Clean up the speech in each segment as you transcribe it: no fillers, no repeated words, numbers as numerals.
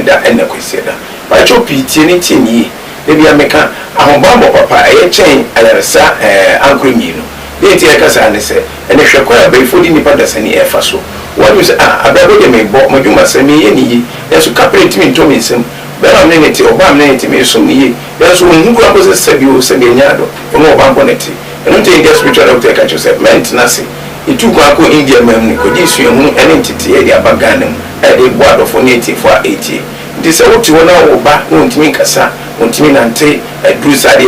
da and the Quisieda. By your pity, maybe I make a Hombo papa, a chain, and a sa, Uncle Mino. The Tiacasa, and say, and if you acquire before the Nipadas and the Efaso. What was a baby may bought Majuma Semi, and so capillate me to me some. Bernanity or Bamnity may soon ye. There's one who was a Sebio Sebignado, or more Bambonetti. And don't think that's which I don't take at yourself, meant nothing. It took Uncle India Mem, could issue an entity at the Abaganum, at a board of 180 for 80. This is what you know back, won't mean Cassa, won't mean Ante, a Drusad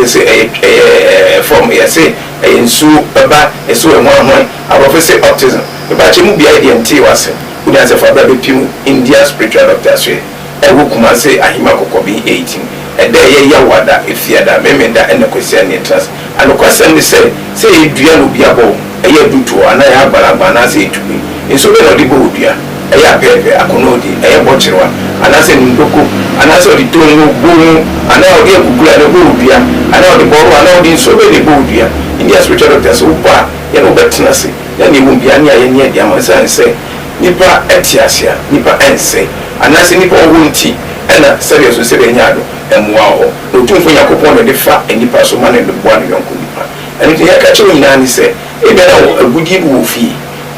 from say, a Sue, a bat, a Sue, and 1 month, our officer autism. The Bachimu be idea and T was who does a father Pimu, India spiritual doctor. Kumase ahimako kobi 18 and there ya wada ifiada memenda and the question interest and the question is say dua no biabo eya duto ana ya balabana say tubi enso be no de bodua eya pepe akonodi eya bochirwa ana say ndoko ana say di tonu bomu ana odi ekukula de bodua ana odi boru ana odi so be de bodua India spiritual doctors upa ya no betina say ya ni bumbi ani aye ni dia mansa say nipa etiasia nipa ense anase nipa wonti ena serious so sebe nyado emwa ho otumfo yakopon de fa nipa so mane de boa no yonko nipa eni te yaka che nyina ni se e be na agudi bu ofi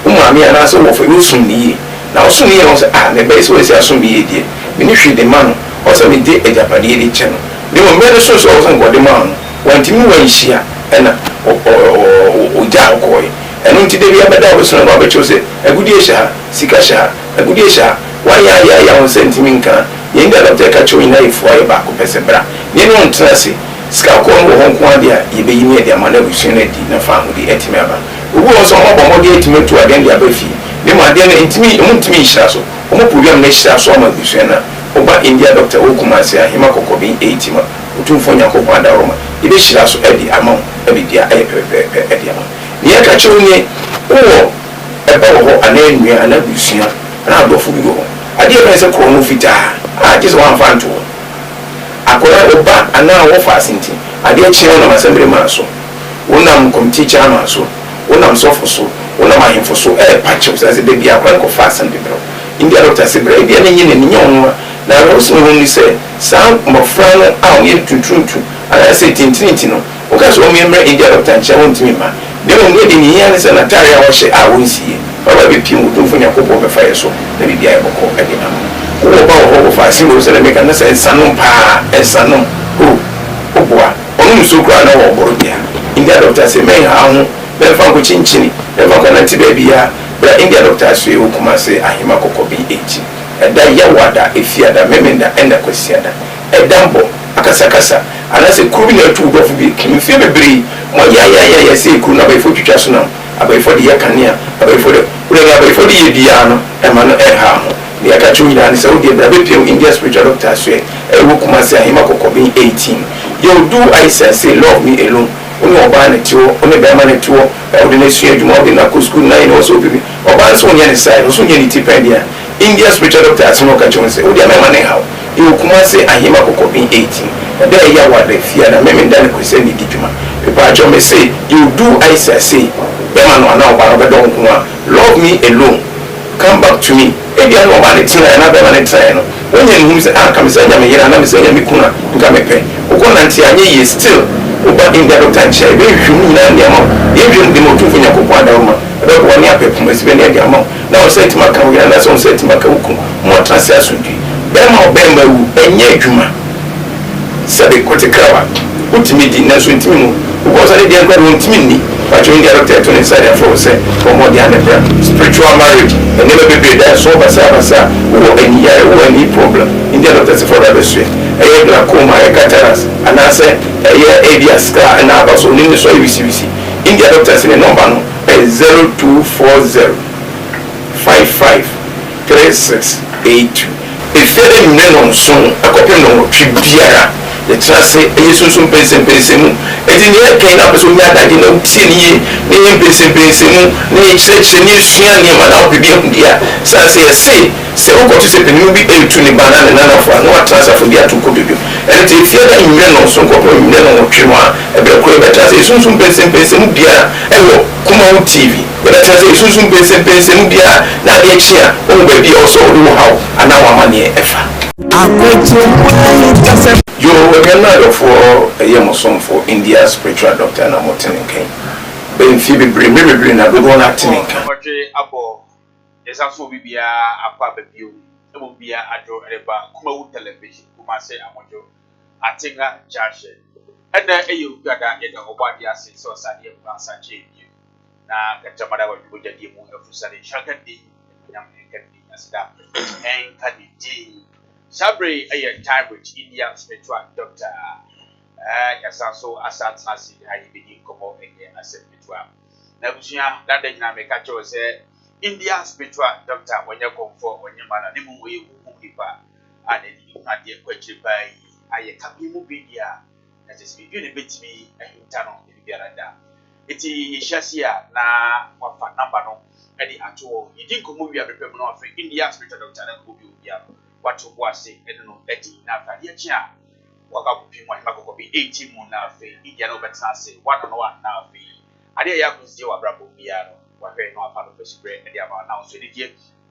umami anase wo fa yosum ni na osum ni no se me be so esi asum bi edie me ni hwe de man o se me de ejapade de che no de mo me so so o se ngode man wanti mi wan hia ena o ja ko enu ti de bi abeda wo so no ba che se agudi ehia sika hia agudi ehia why ya on sentimental ye nda doctor ka cho ina ifo aye ba ko pesebra ye no ntrase ska ko no ho nko ade a ye be yimi ade amana busu na di na fa ho di etime aba owo so mo bo mo de etime to ade ndi abafi be mo ade na intimi ntimi hira so mo program na hira so ma busu na oba India doctor Kumase ahima kokobi 80 ma otumfo nyakopon adaroma ye be hira so ade ama e dia aye pepe ade ama ye ka cho ni owo e ba ho ananua anabusu na do fu bi go ade e pese ko no fita just one fan to akora oba ana wo fa sinti ade e chire na masembre ma so wonam committee chairman so wonam sofo so wonam ahemfo so patch so say be akora ko fa san bibro India doctor say bre bia na nyine ni nyonwa na ro so no ni say sam mo fran a o ye tuntuntu ala say tintinti no o ka so o me India doctor nche wontimi ma de mo ngedi ni yan say na tare a wo hye a wonsie baba be pim wotumfo nyakopo be fa yeso na bibia e boko ade na wo ba wo fa si mo se le meka na say sanom pa sanom o boa onu so kra na wo boro bia India doctor say men ha ho be fa ko chinchini be fa ko na ti be bia bra India doctor say o Kumase ahima kokobi 80 eda ya wada efiada memenda enda kwesiada edambo akasakasa ana se kubi na tu do fu bi kimfie bebre mo ya se kuru na be fo twitwa so na abaifo de yakania abaifo de ule abaifo de yedia no ema no ha ho ne yaka chu nyina ne se odi bra be piem India spiritual doctor so e wo Kumase ahima kokobi 18 you do I say love me alone oni oba na tiwo oni be ma na tiwo e odi na su adwuma odi na ko school na ina so bibi oba so nya ne sai so nya ni tipendia India spiritual doctor so no ka chu se odi ama ne ha you Kumase ahima kokobi 18 there ya wa de fia na me ndan ko se ni dijuma people ajo me say you do I say Bema no na oba be don ko love me alone come back to me e bia no oba ne tina na bema ne tina no onye nhu se aka me se nya me yira na me se nya me kuna nka me pe uko na nti anye ye still oba India doctor nche be hwunu na ne ama ye hwunu de motu funya ko kwada ma be ko ne apepum esi be ne de ama na o se tima ka wo na so se tima ka wuku mo trase asudi bema obemba wu enye adwuma sabe ko te krawa utimi di na so ntimi mu uko sa ne de kwa ntimi ni but you get to inside and for say for more than spiritual marriage and never be there so basa who any problem in the doctor for that way e glaucoma e cataracts and I say area scar and I so need so VCVC in the doctor say number no 0240 55 3682 if there is no son akopem no twibiara the trust say yesunsun pensem mu edi ne kan na person nya dade na tie ne ne pensem mu ne chire ne sua ne ma na obi dia say se o go to say penu bi e tu ne banana na fo na wa transfer for dia to ko bibi and if you da imre no so ko pro imre no twe mo a e be ko e be trust yesunsun pensem mu dia e wo KUMAWOOD TV but I say yesunsun pensem mu dia na de chia o be bi also do how ana wa ma ne efa Yo, we're not for a young son for India spiritual doctor and I'm okay. Ben Phoebe bring a good one acting. Yes, I saw be a papa view. It will be a draw at about KUMAWOOD television. Kumase Amojo. I think that Josh. And then you got that in the Obadia since or Sunday of Sachi. Now, the Tamada would get the moon of Sunday Shakadi, Yam and as that. And Kadi Sabre a time with India spiritual doctor. Yes, I saw as I see how you begin come up again as a spiritual. Now, that day, I make a choice. India spiritual doctor when you come for when you man and you move and you had the question by I can't move India. That is between a bit me and internal in the other. It is Shasia na what number no any at all. You didn't move your people of India spiritual doctor and move you what to was say, I don't know, Betty Napa, Yacha. Walk up with my be 18 moon now, India no better say 1 on 1 now. I dare you still a bravo piano. What very not part of the spread and the amount now. So,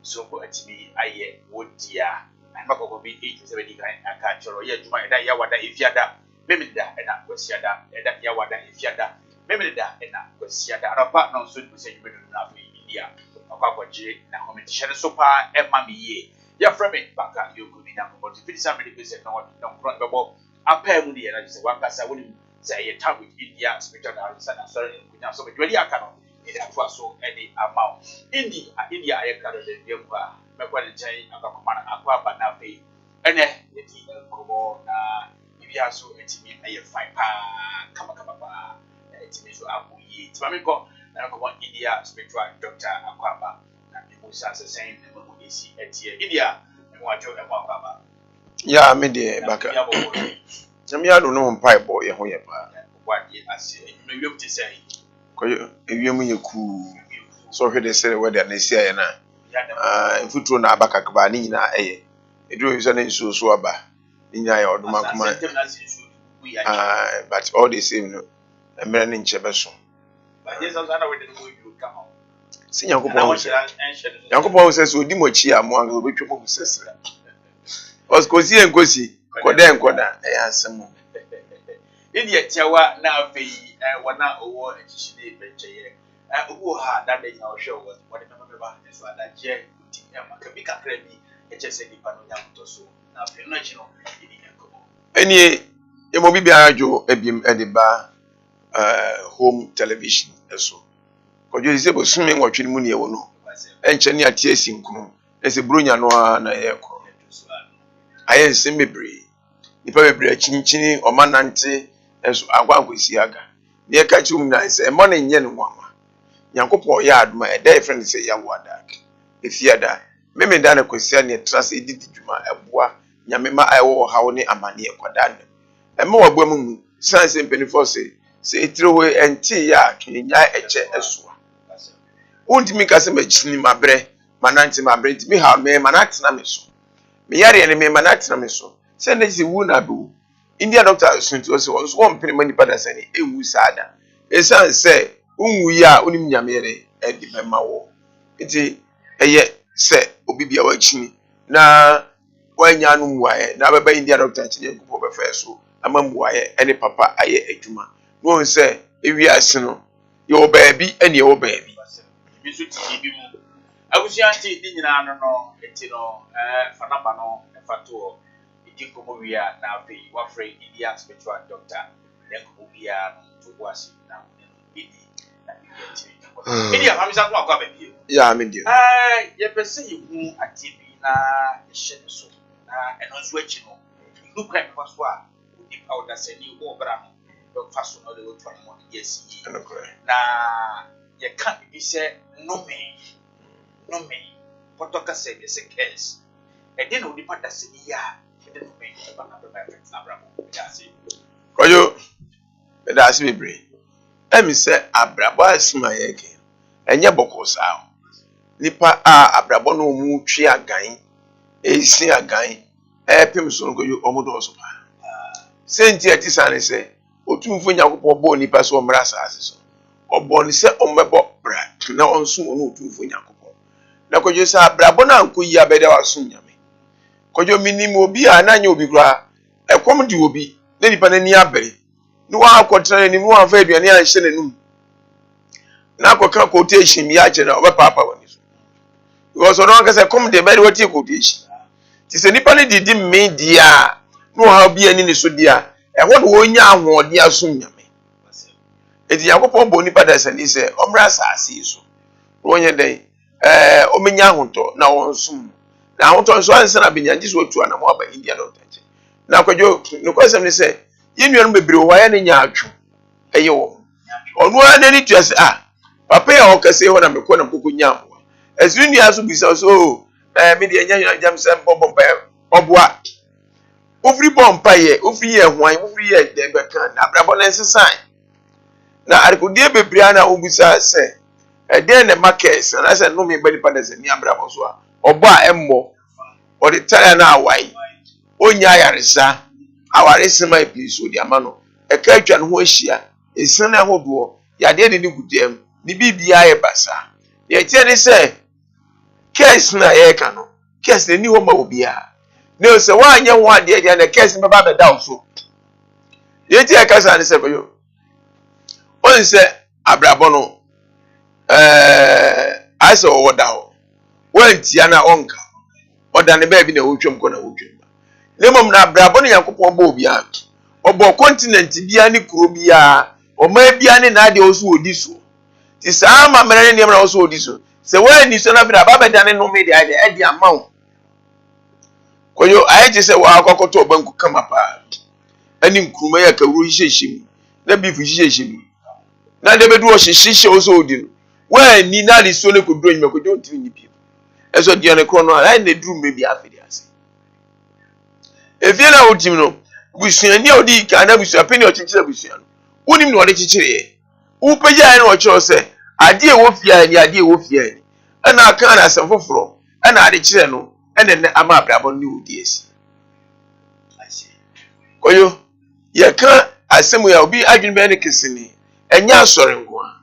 so good to me, I would dear. And Mako be 80 and catch or yet to my Yawada if yada, Memida and that was yada, and that Yawada if yada, Memida and that was yada. Our partner soon was saying, you will not be India. A papa J. Now, Shadow Sopa and Mammy ye. You're from it, Baka, you could be now, but if it's somebody who said no, probable. I pay Moody and I just one pass. I wouldn't say a time with India, spiritual answer, sorry, we now so really I cannot. So any amount. India, I got the Yumba, Macquarie Jay, and Commander Aqua, but now pay. And then the tea come on. If you are so intimate, I have 5 come intimate to Abu Ye. Tamiko, and I come on India, spiritual doctor Aquaba, and the Musa the same, and we see India, and what you have Aquaba. Yeah, me dear, back. Some ya don't know pipe boy, what I say, you may to say. If you mean you cool, so they say whether they say, if you turn a back a cabanina, it was an issue so about Nina or Dumakuma. But all the same, a man in Cheberson. But yes, I know where you come on. See, Uncle says, we dimochi among which you says. Was cozy and cozy, Kodan Koda, I answer. India Tawa now be one hour and she did venture. Who had that day our show was what about this one that Jay can be crazy. It just said the Panoyam so now national any Emobiajo Ebim Ediba home television so. Because you say, swimming or Chimuni or no, and Chenia Tiesin Kum, as a Brunia Noa na Eco. I am Simibri. If I be a chinchini or manante. As I want with Siaga. Near Catchum nice, a morning yen one. Yankopo yard, my dear friend say Yawadak. If yada, Meme Dana Question, trust a Juma, a bois, Yamima I owe Haoni Amani Quadan. And more women, Sans and Penifose, say throw away and tea ya, ya as well. Won't make us a machine, my bre, mananti, my brain to me how may manatnamiso. Miari and me manatnamiso. Send it to Wunabu. India doctor was one penny money padders any Usada. A son say, we are Unimyamere at the Memawo. It's a yet say, Obibia watching. Na when Yanum wire, never by India doctor over first, among wire, any papa, I a juma. Won't say, if we are sino, your baby and your baby. I was young, no, it's Fanabano, and Fatuo. Kumovia now be what free India spiritual doctor, then Kumovia to was now India. I'm not going to you. Yeah, I'm in you. You perceive who at TV na so and on switching. Look at what's what if I would say you over the first one of the 21 years. Now, you can't be said, no me, Potoka said, it's a case. And then only part that said, yeah. Koyo, but that's me brain. Let me say, Abrabo is my again. And your bocos out. Nipa Abrabo no mu tree again. A see again. Pimson go you almost. Saint Yetisan say, O two for Yakupo nipa so mrasa. Or born say on my bot brat. Now on soon no two for Yakupo. Now could you say Abrabo na kuya better was soon yami. kojo minim obi a na nya obi kura ekom di obi na nipa na ni abere ni wa akotra ni wa fa aduane a hye nanum na akoka quotation ya je na obepapa wani so because ono ka say kom de bere wati quotation ti se nipa ne didi media no ha bi ani ne so dia eho de wonya ahode asum nyame edi yakopon bo nipa da sani se omra asase so wonye den omenya ahonto na wonsum na ahonto nso ansa na benyanji so otu ana mo aba India do tache na kwadwo no kwasem ne se yenuanu bebre wo ya ne nya atwu eye wo onu ana ni tuase papa ya okase ho na mekọ na mkoko nya ho ezuri ni aso bisa so me de nya jam sem bomba obua ofri bomba ye ofri ye hwan ofri ye de be kan na brabo na nsesan na arikudie bebre ana obisa se den ne markets na se no me bani pada ni abrabo so a obo a emmo o de tare na awai onya yaresa awarese mai piso di amano e ka atwa no ho ahia esan na hodo ya de ni gudem ni bibia ye basa ye tie ni se case na ye ka no case ni ho ma obia ne se wa anya ho ade de na case me ba be down so ye tie ka sa ni se boyo on se abrabo no asa owoda ho wantia na onka oda ne ba bi na wotwem ko na wotwem lemom na abrabo no yakopon bo obia obo continent bia ni kuro bia o ma bia ni na ade oso odi so ti saa ma mere ne mra oso odi so se wa ni so na fi da ba beda ne no me de ade e di amawo koyo ayeje se wa akokoto obanku kama pa ani nkruma ya ka wuru hihehim na bifu hihehim na de bedu o hihehye oso odi no wa ni na li so ne kodro nyime kodjo ntiri ni bi eso di ne krono a na dru me bi afedi ase efie na otim no busuani odi ka na busuapeni o chichire busuano unim no odi chichire upeja na o chiro se ade e wo fia ni ade e wo fia ni ana aka na asem foforo ana ade chire no ene ne ama abrabo ni odi esi koyo ye ka asem ya obi adwin be ne kesini enya asore ngwa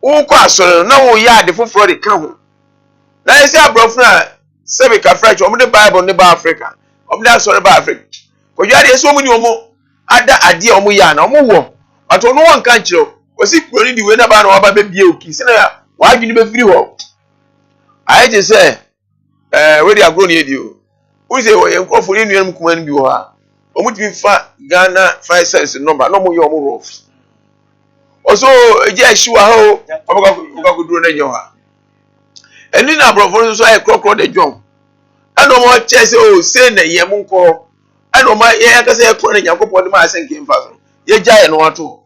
wo kwa asore na wo ya ade foforo de ka ho na ese abrofo na sebe ka french o mo de bible ne ba africa omda asore ba africa ko yari eso mu ni omo ada ade omo ya na omo wo ato no won kan kiro osi kuro ni diwe na ba na waba be bie oki se na wa adwini be firi ho aye se we dey agro ni edi o we say wo yen krofo ni nuanum kuma ni bi wo ha omo timi fa Ghana 5 cents number no mo yo omo rof oso eje ahyiwa ho omo ka duro na nyo ha eni na brofo so aye krokro de john ano mo chese o se na yem nko ano ma ye ka se ekro na yakopon de ma asenke mfa so ye jaye no ato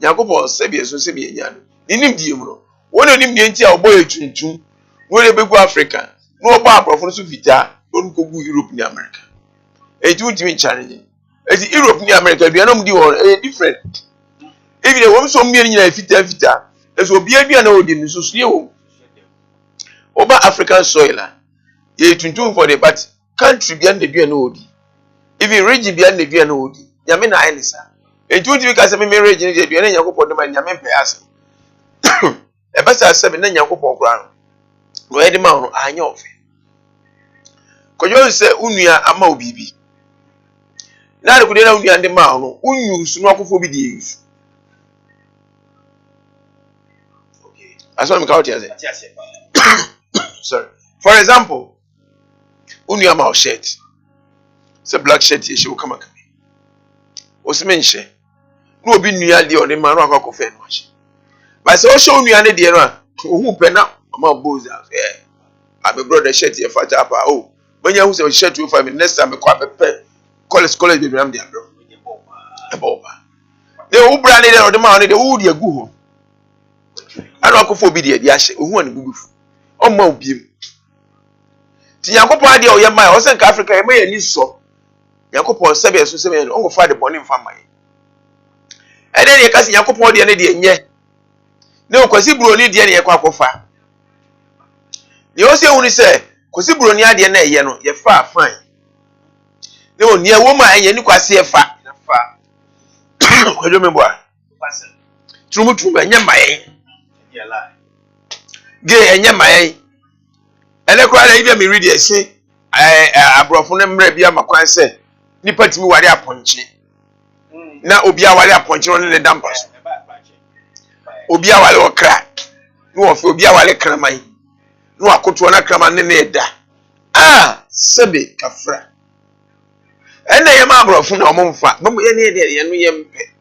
yakopon sebie so sebie nya no nim die mu no woni nim die nti a obo etuntum woni begu Africa no obo aprofo so vita onu kogu Europe ni America ejutimi challenge eti Europe ni America bia no mdi won different even the woman so mie nyina fita eso obi adua na odi ni so sue wo oba African soil ye tuntum for the but country bia na dua na odi even region bia na dua na odi nyame na ayi nisa ejutimi ka se me region de dua na yakopon de ma nyame mpe ase e basa se na yakopon kura no e de ma no anya ofe kojo se unua ama obibi na de kude na unua de ma no unyu su no akofo bi de yusu okay aso me ka oti ase sorry for example unua ma shirt se black shirt ye she come come osimenche no obi nua de oni ma no akofo no ache ba se o show nua ne de no a ohu pe na ma boza my brother shirt ye fata apa oh manya hu se shirt you for me next time ko apepe college be ram de abro e boba de u bra ne de o de ma ne de u de agu ho ano akofo bi de ache ohu an gugufu o ma obiem ti yakopon ade o ye ma o se nka Africa ye ma ye ni so yakopon sebe so sebe on go fa de boni mfa mai ene ne ka se yakopon de ne de enye ne okwasi broni de ne ye kwa akofa ne o se huni se kwasi broni ade na eye no ye fa fine ne oni e wo ma enye ni kwasi e fa kwajo membo a trumu enye mai ge enye mai ele kwa na ibe mi read ese abrofo ne mre bia makwan se nipa timi ware aponche na obi awale aponche no ne dampa so obi awale okra no ofe obi awale kraman no akoto na kraman ne da sebe kafra ene yema abrofo na omomfa bomo ye ne de ye no ye mpe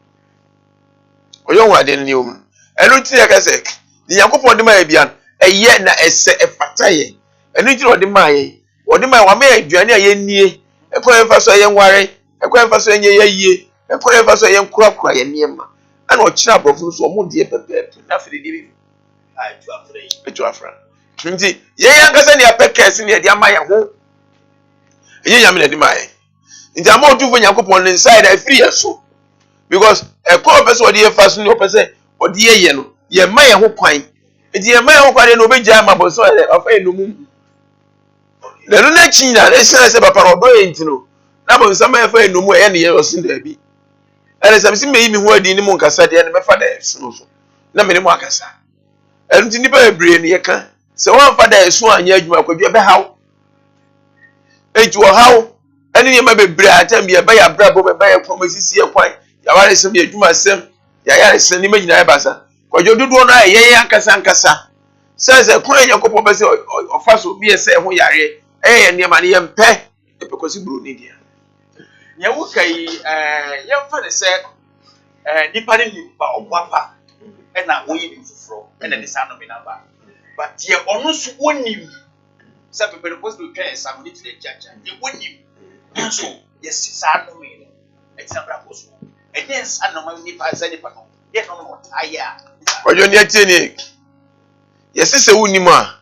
oyo wade ne om enu ti ya kase ni yakopon de ma bia eye na ese efataye enu ti ode ma ye ode ma wa me aduane aye nie ekwan fa so ye nware ekwan fa so ye yie ekwan fa so ye nkura ye niema ana o kira abrofo so omo de pepe na fere de bi etu afra nti ye yankasa ne apekese ne de ama ye ho ye yam ne de ma ye nti ama otu fo yakopon ne inside I free so because a call person or the first new person or the ye no ye may ho kwan nti ye may ho kwan no be jama bo so of enu mum le no na chinya le se papa no do enti no na bo nsama e fa enu mu e ne ye osin da bi ele se me yi mi ho adi ni mu nkasa de ne me fa da esu so na me ne mu akasa enti ni ba ebre ne ye ka se won fa da esu anya adwuma kwadua be haw eju haw eni ne ma bebre atam bi e ba ya bra bo be ba ya promisisi e kwan ya wale sem ye dwuma sem ya yare sem ni magina ya basa kwadwo dodo no ye ankasa se kwan yakopɔ be se ofaso bi se ho yare ye niema ne ye mpe epekosi buru ni dia nya wo kai ye mfa ne se nipa ne ni ba obwapa na wo yi ni fufuro na ne sa no me na ba but ye onu so wonim se pepe ko so twa sa mo ni tire jaja ye wonim so yes sa no me no etina bra ko so eden sa no ma nipa za nipa no ye no taya kwadwo ne atie ni yes se wonim a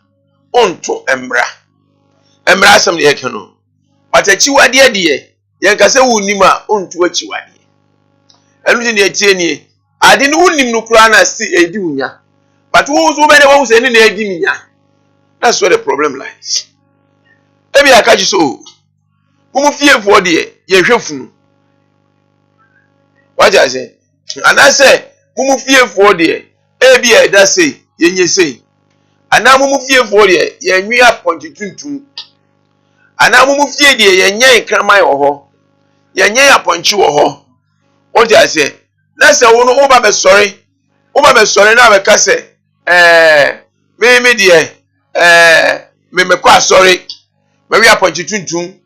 onto emra asem ne ye ke no but achiwade de ye nka se wonim a onto achiwade enu ne atie ni ade no wonim no kura na si edi unya but wo so be ne wo se ne na edi minya. That's where the problem lies. Ebi akaji so mumu fie fo de ye hwefunu waja se ana se mumu fie fo de ebi e da se ye nye se ana mumu fie fo de ye nwi aponti tuntum ana mumu fie de ye nyan kraman wo ho ye nyan aponchi wo ho waja se na se wo no wo ba be sori na be ka se me de me kwa sorry Mary aponchi tuntum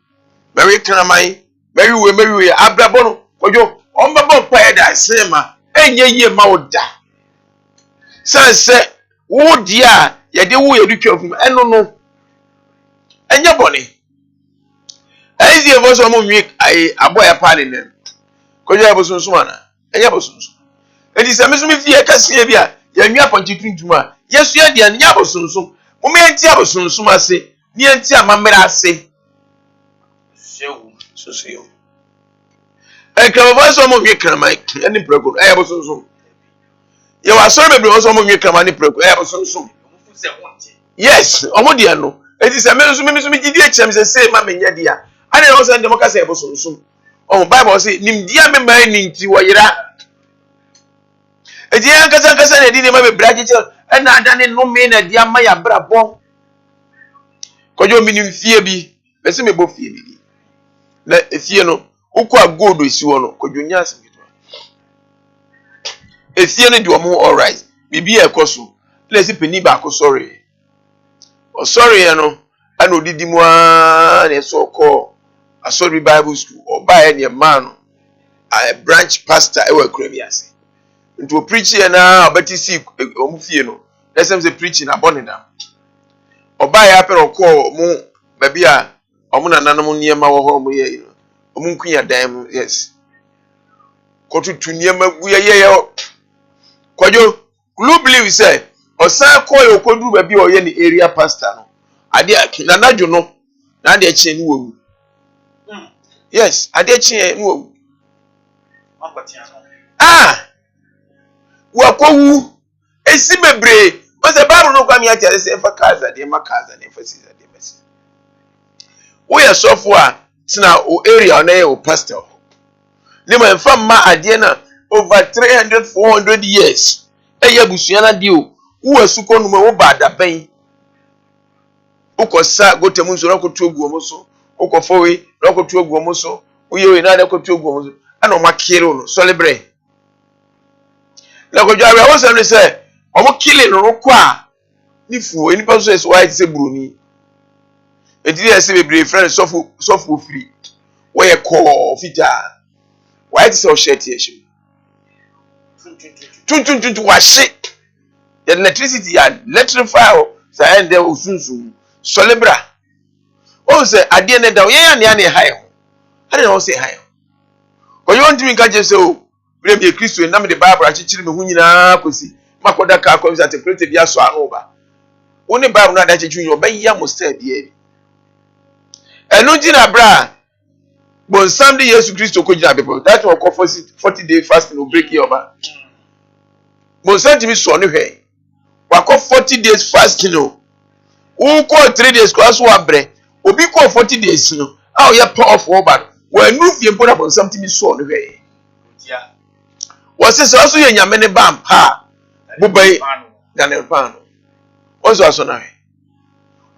Mary kraman Mary we abrabo no ojo ombabo pa da sema enye yie ma oda sanse wo dia ye de wo edutwa fum eno no enye bone aizi evoso mo nwi ai aboya pale ne kojo abosonso ana enye abosonso edi se mesumi fie kase bia ye nwi aponchi tuntum a yesu ya dia nya abosonso mo enti abosonso ase ni enti amamera ase so ekra so mo nwi kraman eni prego abosonso ye wa so bebre so mo nwi kraman ni prego abosonso yes omo dia no edi se mesumi gidi echem se ma menya dia ane no se ndemo ka se abosonso o bible say nim dia me man ni nti wo yira edi ankasa na edi ne ma bebre agiche na adane no me na dia ma ya brabo kojo minim fie bi bese me bo fie bi na fie no ukwa gold esi wo no kojo nya asem gito fie no di omo all right bibi ekoso place peni ba ko sorry o sorry no ana odidi mu a na so ko asori bible school o ba e ne man a branch pastor e wa kremiase nto preach na obatisi omu fie no lesem se preaching abonida oba ya pero ko mu baby a omu nananom niema wo ho mu ye omu nkunya dan yes ko tutu niema gu ye kwajo lu believe say osan ko ye okodu baby o ye ni area pastor no ade nanadwo no na ade chi ni wo yes ade chi ni wo wakowu esi bebre o se babu no kwami atia se fa kaza de makaza de fa siza de mesi wo ye sofo a tina o area na ye o pastor ni ma mfa ma ade na over 300-400 years eye busua na de o wo asuko no wo ba da ban ukosa gotemu nso na kotu ogu omo so okofowe na okotu oguomo so uyewe na de okotu oguomo so ana o makiro no celebrate na ko jare wo se no se o mo kile no ko a nifu enipa so se why se buroni ediri ese bebre friend sofu free wo ye ko fita why se o shirt ye shi tun wa shi the electricity ya electrify o sa ende osunsun solebra o se ade ne da ye ya ne ha ye ade na o se ha ye ko yo ntimi ka je se o bire bi Kristo na me de Bible achichiri me hu nyina kosi makoda ka ko bisa template bi aso anu ba woni Bible na da achichiri yo ba ya mo step bi enu ji na bra bon Sunday Jesus Kristo ko jina people that will call 40-day fasting will break your ba bon Sunday mi so ne hwe wa call 40 days fasting no who call 3 days ko aso abre obi call 40 days no how ya powerful ba wa nu fie mpo na bon something mi so ne hwe wasi so ye nyame ne bam ha bubai Daniel Pano ozo aso na he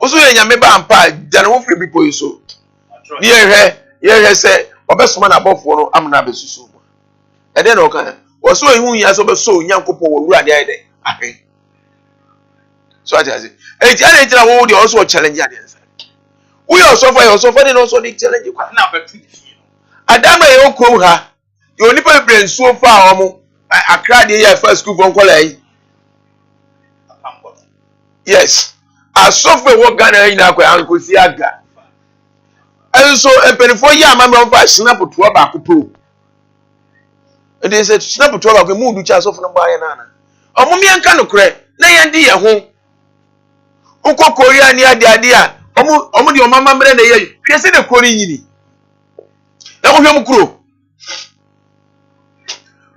ozo ye nyame bam pa Daniel wo free people so ni ye se obesoma na abofo no amna besusu mo e de no kan woso ehun ya so beso nyankopon wo wura de ayde ahwe so ajaze e ti ana tira wo de oso challenge ade nsa wo yo so fa de no so de challenge kwa na betu adama ye okwo ha yo nipa bebre nsuo fa omo akra de ye first school von kola yi yes asofwe wo Ghana yi na kwa ankosi aga enso empenifo yi amamra mfa snap to ba akopro e dey say snap to ba akopro mu du cha asofo no ba ye nana omumi enka no kre na ye ndi ye ho ukọ Korea ni ade a omu de omamamre na ye hwe se de kori nyini na wo hwe mu kuro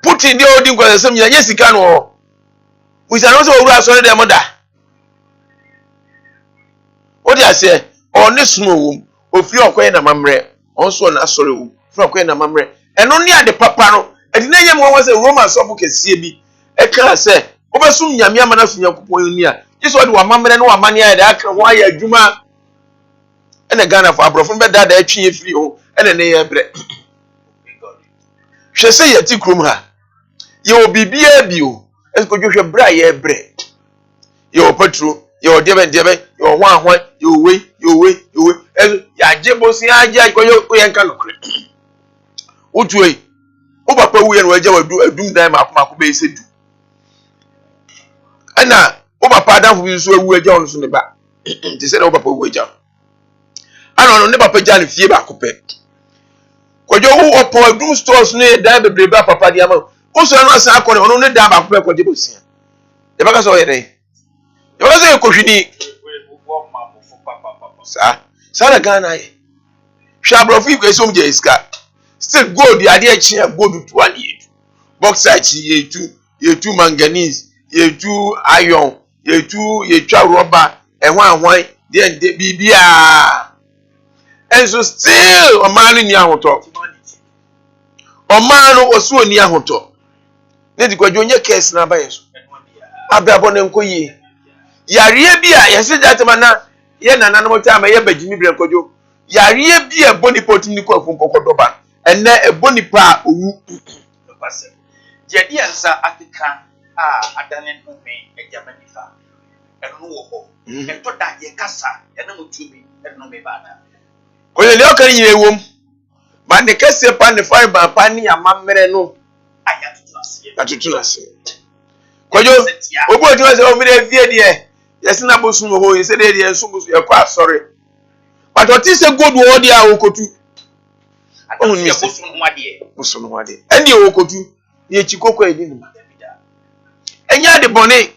Putin de odi nkwa sem nya sika no we say no so owura so de moda odi ase oni sumo wo ofiri okoye na mamre onso na asore wo ofiri okoye na mamre eno ni ade papa no edi na nyem wo say Roman sofu kesie bi e kra se obesum nyame amana so Nyankopon ni a jesu odi wa mamre no wa mane ya de aka ho aya adwuma ene Ghana for abrofo be dada atwi efiri ho ene ne ye bre hwe se ye ti krom ha ye obibia bio esko hwe bra ye bre ye opatro ye odebe ye ohwan ye owe ya jebosi aja ko ye nka nokre utue o papa wu ye no aja wadu adum dan makoma be sedu ana o papa adanfo bi so awu aja on so ne ba ti se na o papa wu aja ana no ne papa ja ne fie ba kope kojo wu opo adum stores ne dan bebre ba papa dia ma o so no asa akọ ne ono ne dan ba kope ko jebosi e ba ka so ye den e ba ka so ye kohwini sa na Ghana ye shabrofo ikwe so mje iska still gold ade a chia gold to an yetu bauxite yetu manganese yetu iron yetu rubber ehwan de bibia enso still o man ni ahoto o man no oso ni ahoto ne dikwadwo nye case na ba yeso ababo ne nkoyi yare bia yese jatema na ye nana no ta ma ye bagimi bre nkojo yare bia boni potim ni ko afun kokodoba enne ebonipa owu pase je dia nsa akeka a adane no me ejamanifa eno wo ho ento da ye kasa eno mutumi eno me bana oye le okari yin ewom ma ne kase pa ne fire ba pa ni amamere no atutu nase kojo obo ti wase o mi de vie de yes na bosun ho yi se de de enso bosun e kwa sorry but what is a good word ya okotu ohun mi bosun ho ade eni okotu ye chikoko edi ni enya de bone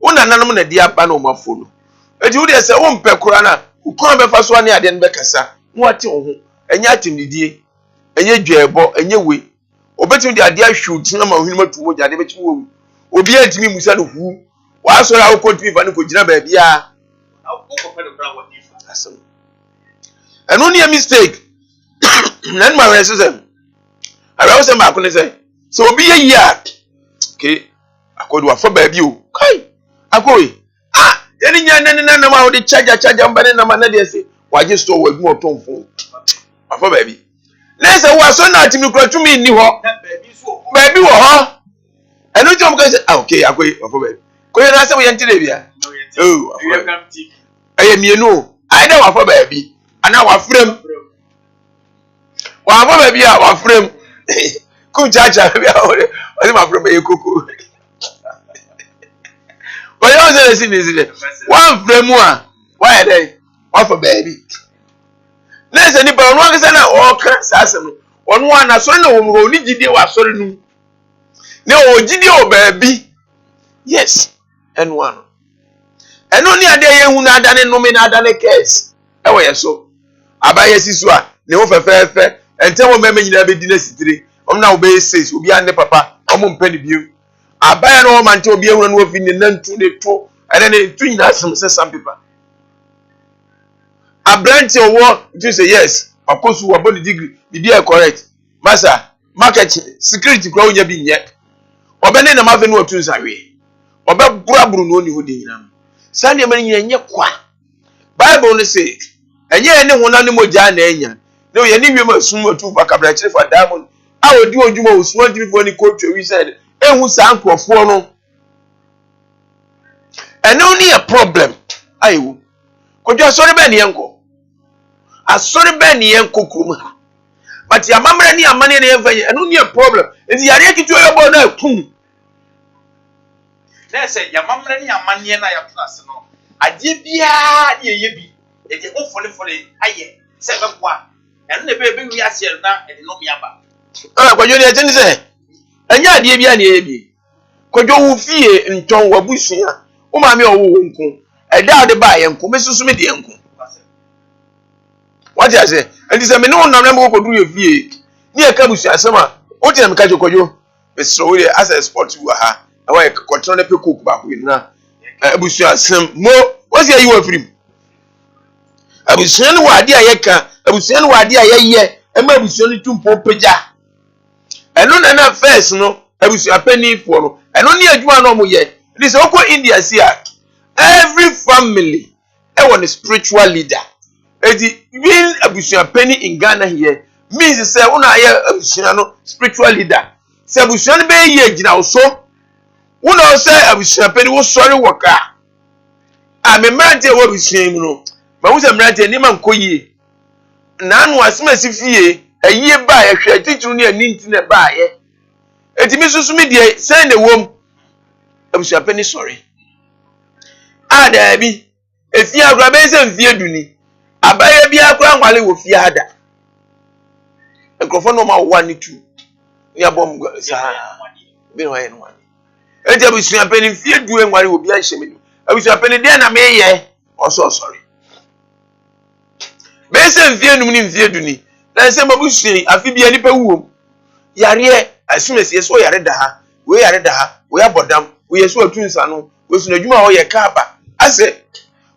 una nanom na dia ba na o mafolo edi wo de se wo mpe kura na ukon be fa so ani ade nbe kasa wo ate wo ho enya atimdidie enye dwebo enye we obetim de ade ahwu tina ma ohinu matu mo jade be chi wo obi antimi musa no hu wa so ra wo kontimi fa no ko gina ba bia asem eno ni a mistake nan ma rese sem ara wo sem ba ko ne say so obi ye ya ke akodu afọ ba bi o kai akoi yeni nya nan na ma wo de charger mbane na ma na de se waje store wa gmo tonfo afọ baby na say wa so na timi kura tumi ni ho baby wo ho enu ti o mo say okay akoy afọ baby ko ye na say we yentire bia oh aye mienu ai da afọ baby ana wa frem wa afọ baby a wa frem ku chacha bia o ma frem e koko o yo say si ni si one frem a why dey wa for baby na se ni ba onu akisa na o ka sasem no onu ana so na wo mo ni gidi wa sori nu ne o gidi o baby yes and one eno ni ade ye hu na adane no me na adane case e wo ye so abaye sisu a ne wo fefefe ente wo meme nyina be di na sitire om na wo be says obi ande papa om mpani biu abaye no man te obi ehunu no ofi ne nantu ne to ene ne tu nyina asem se some people Abranti owo you say yes of course we about the degree the be correct master market security kwa unya bi nye obene na mafe no otu nsawe obe buraburu no ni ho de nyina sande mani nyina nye kwa bible no say enye ene ho na ne moja na enya ne o ye ni wiem asum otu fa kabra kire fa diamond a odi odwuma osum adwuma fo ni coach we said ehu sa nkrofo no ene oni a problem ayewu kojo asori be ne yenko asori be ne yenko krum ha but ya mamre ni amane ne yenfa ene oni a problem enti yare kitu yobo na kum na say ya mamre ni amane na ya tuna no ade bia ye ye bi e de ofole aye se be kwa ene ne be wi ase na e de no mi aba kojo ne ejeni se enya ade bia ne ye bi kojo wu fie nton wabusia o ma me owo nko eda ade ba ye nko mesusu me de nko what you say enti se me no nam na me ko duru ye fie ni e ka busia asema o ti na me ka jokojo me so we as a sport wu ha e wa control na pe cook ba ko na busia asem mo o se yi wa firim abusia no wa ade ayeka abusia no wa ade ayeye e ma abusia no tumpo peja eno na first no abusia pani fo no eno ni adwuma no mo ye it is oko India sia every family e want a spiritual leader edi being abusia pani in Ghana here means say una ye abusia no spiritual leader say abusia no be ye gina so una say abusia pani wo sori woka a me mrante wo abusia mu no ma wo say mrante ni man koyie na anu asemasi fie ayie ba ye hwe titru ni ani nti na ba ye eti mi susu mi die say na wom abusia pani sorry ada bi efia agura be se mfie duni abaye bi akura nwale wo fie ada ekrofo no ma 1 ni 2 ni abom sa bi no ye no wani eti abusia pani mfie du nwale wo bi a hyemeni abusia pani de na me ye oso sorry be se mfie num ni mfie duni na se mabusia afi bi ani pa wuom yare asumesi so yare da ha we abodam we yeso atunsa no we sunu adwuma ho ye kaaba ase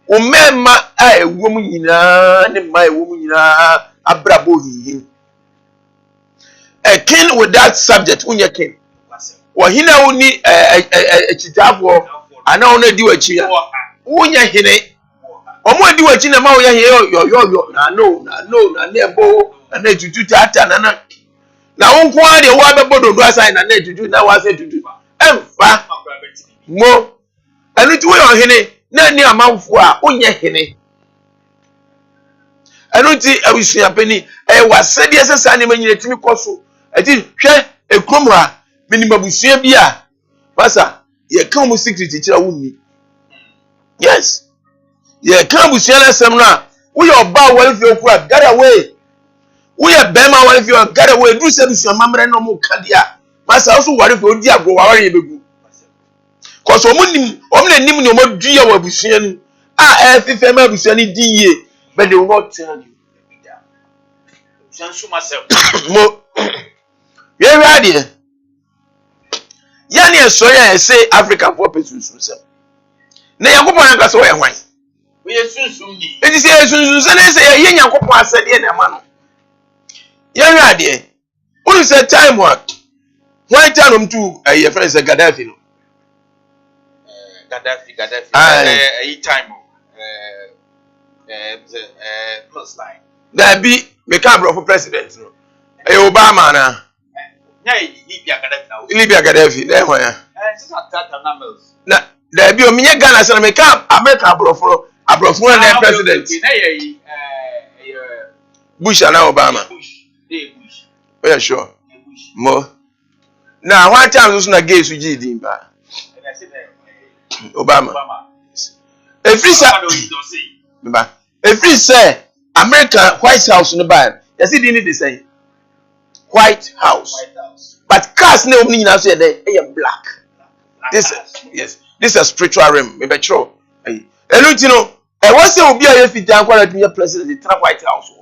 o mema a ewom nyina ne ma ewom nyina abrabo hihi a king with that subject unye king wo hina woni chitafo ana ona di wachi ya unye hine omo di wachi na ma wo ye yo na nebo na tutu tata na wonko ade wo abebodo do asai na tutu na wa se tutu emfa mo anu ti wo yo hene na ni amanfo a onye hene anu ti abusua pani wasede sesa ne manyine timi koso ati hwe ekrom ha minim abusua bi a pasa ye kan mu secret kira wonni yes ye kan abusua na sem na wo yo ba wal fi okura get away wo ye bema wal fi get away du se abusua mamre no mu kadia pasa so ware fi odi agro ware ye begu koso omne nim ni omaduya wa abusua nu a fife ma abusua ni diye but they will not tell you sansu myself mo we ade ya ne so ya say African for person sunsun na yakopon anka so ye hwan we yesunsun ni enti say yesunsun se na say ye yakopon asede na ma no ya ade unu say time what when time to your friend say Gaddafi no Gaddafi time most time that be me ka bro for president no Obama na Libya Gaddafi there ho ya na there be o me Ghana say me ka America bro for na president Bush and Obama yeah sure mo na one time so na gay su GD ba Obama every say America White House no ba you see the say White House but cars na omni na so dey black this yes this is a spiritual realm me be true elu no e won say obi aye fitan kwara tumi president tra White House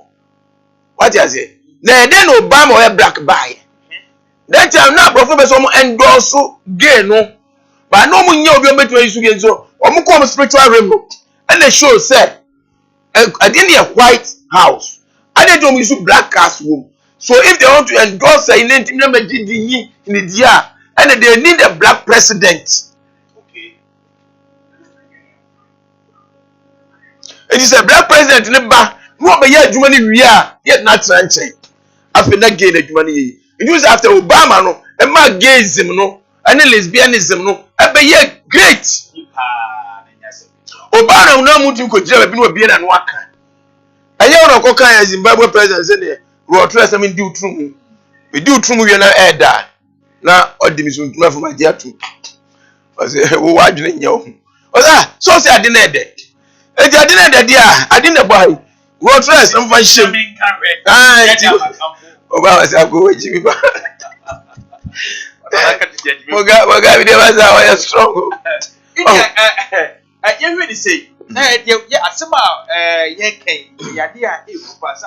what you say na then Obama or black buy that time na professor be so mo endorse gay no but no mo nya obi o betu yisu gay so o mo come spiritual realm no and they show say I didn't a White House and they don't use black cast room. So if they want to endorse a in the dia and they need a black president. Okay. It is a black president in the back. No, but yet money we are yet not tranche. After that gain the money. It was after Obama no and my gayism no and lesbianism no and be yet great. Obama no mutu ko jira bi no bia na no aka. Anya no ko kan ya Zimbabwe president say ne ro trust am di utrum. We di utrum we na elder. Na odimi so ntuma from agia tu. O say wo wadwene nya o. O say so say ade na ede. E di ade na ede dia, ade na boy. Ro trust am fa shem. Ah, Obama say go waji bi ba. Moga bi dey was our strong. You really say, yeah, asema, yeah, yeah,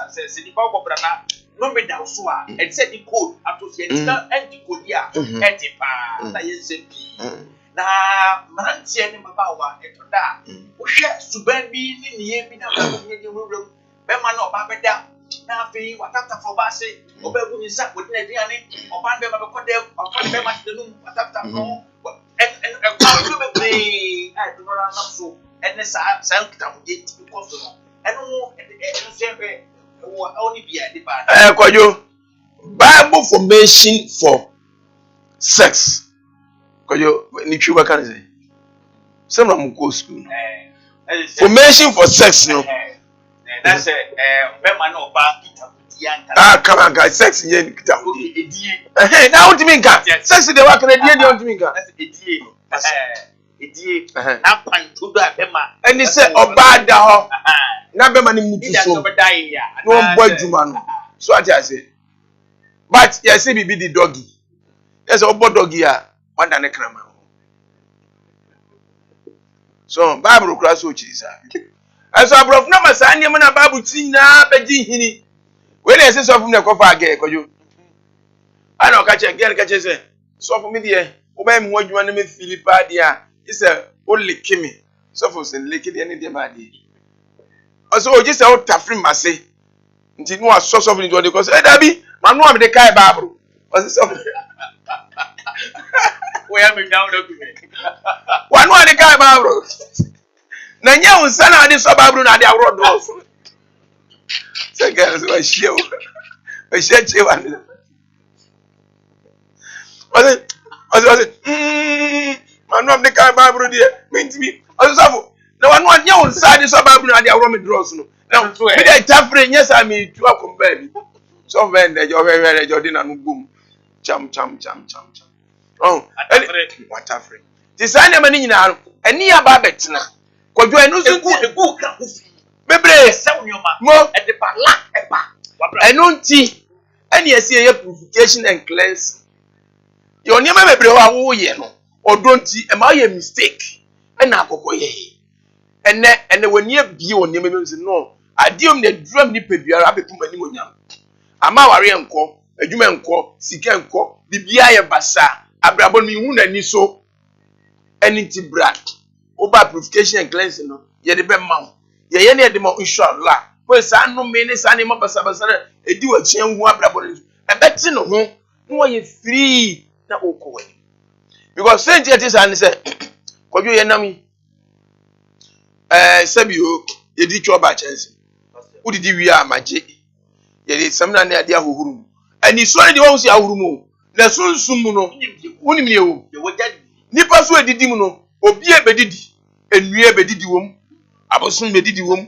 says, the Bob Brana, no me down so, and said the code up to the and the code, yeah, and the pa, na man, sending Babawa, and that, which has to be in the end, in room, Bemano Babada, nothing, what after for Bassy, or Bebu is up with Nediani, or Bandam of Codel, or Bandam the room, what after no. And I do not so and the sound because I don't know and only be at the bar. Bible formation for sex. Nichuba can say. Some of them go school. Formation for sex, no. That's a no back. Ah, come on, guys. Sex in Hey, now what do you mean, cat? Sex in the work and the don't mean, cat. And he said, oh, bad dog. Never money so. No boy, Juman. So I say. But yes, he be the doggy. There's a boy doggy here. One than a crammer. So, Bible cross which is. As I brought no mass, I am a Bible tina, Beji. When I say so from the coffee again, I don't catch a girl catches it. So for me, dear, obey me what you want to make Philippa, dear. It's a only Kimmy. So for saying, lick it any day, my dear. Also, just out taffing, I say. Until no source of it, because Debbie, my mom, the Kai Bible. Was it something? We have been down document. One the Kai Bible. Nanya was son of this suburb, and they are road off. So, girls, I show. I said, was it? Man, not the kind of Bible, dear. Means me. Also, no one knows inside the suburb, and they are Roman draws. Now, I tap yes, I mean, to a compare. So, when you're very Jordan and boom. Chum. Oh, what a friend. Design a man in now, and near Babette now. Could you know the book? Maybe some more at the parla. I don't see any purification and cleanse. Your name may be or don't see a mistake. And now, and when you be on your members, no, I deem the drum nip be a rabbit to my a Mawarian call, a human call, Sikan call, the Bia Bassa, a Braboni wound and so anything brand. Over purification and cleansing, yet the best mount. Ye any the more inshallah. Well, son, no menace animal basabasana, a do a chain one brabble. And that's no home, no you free now away. Because Saint Jetis and said, could you enemy? Sabio, you did your batches. Who did you are my jay? Yɛde samina ne ade ahohuru ani so ne de wɔn si ahohuru mu na sunsum mu no wonim ne wo nipa so edidi mu no obi ebedidi enua ebedidi wom abosom bedidi wom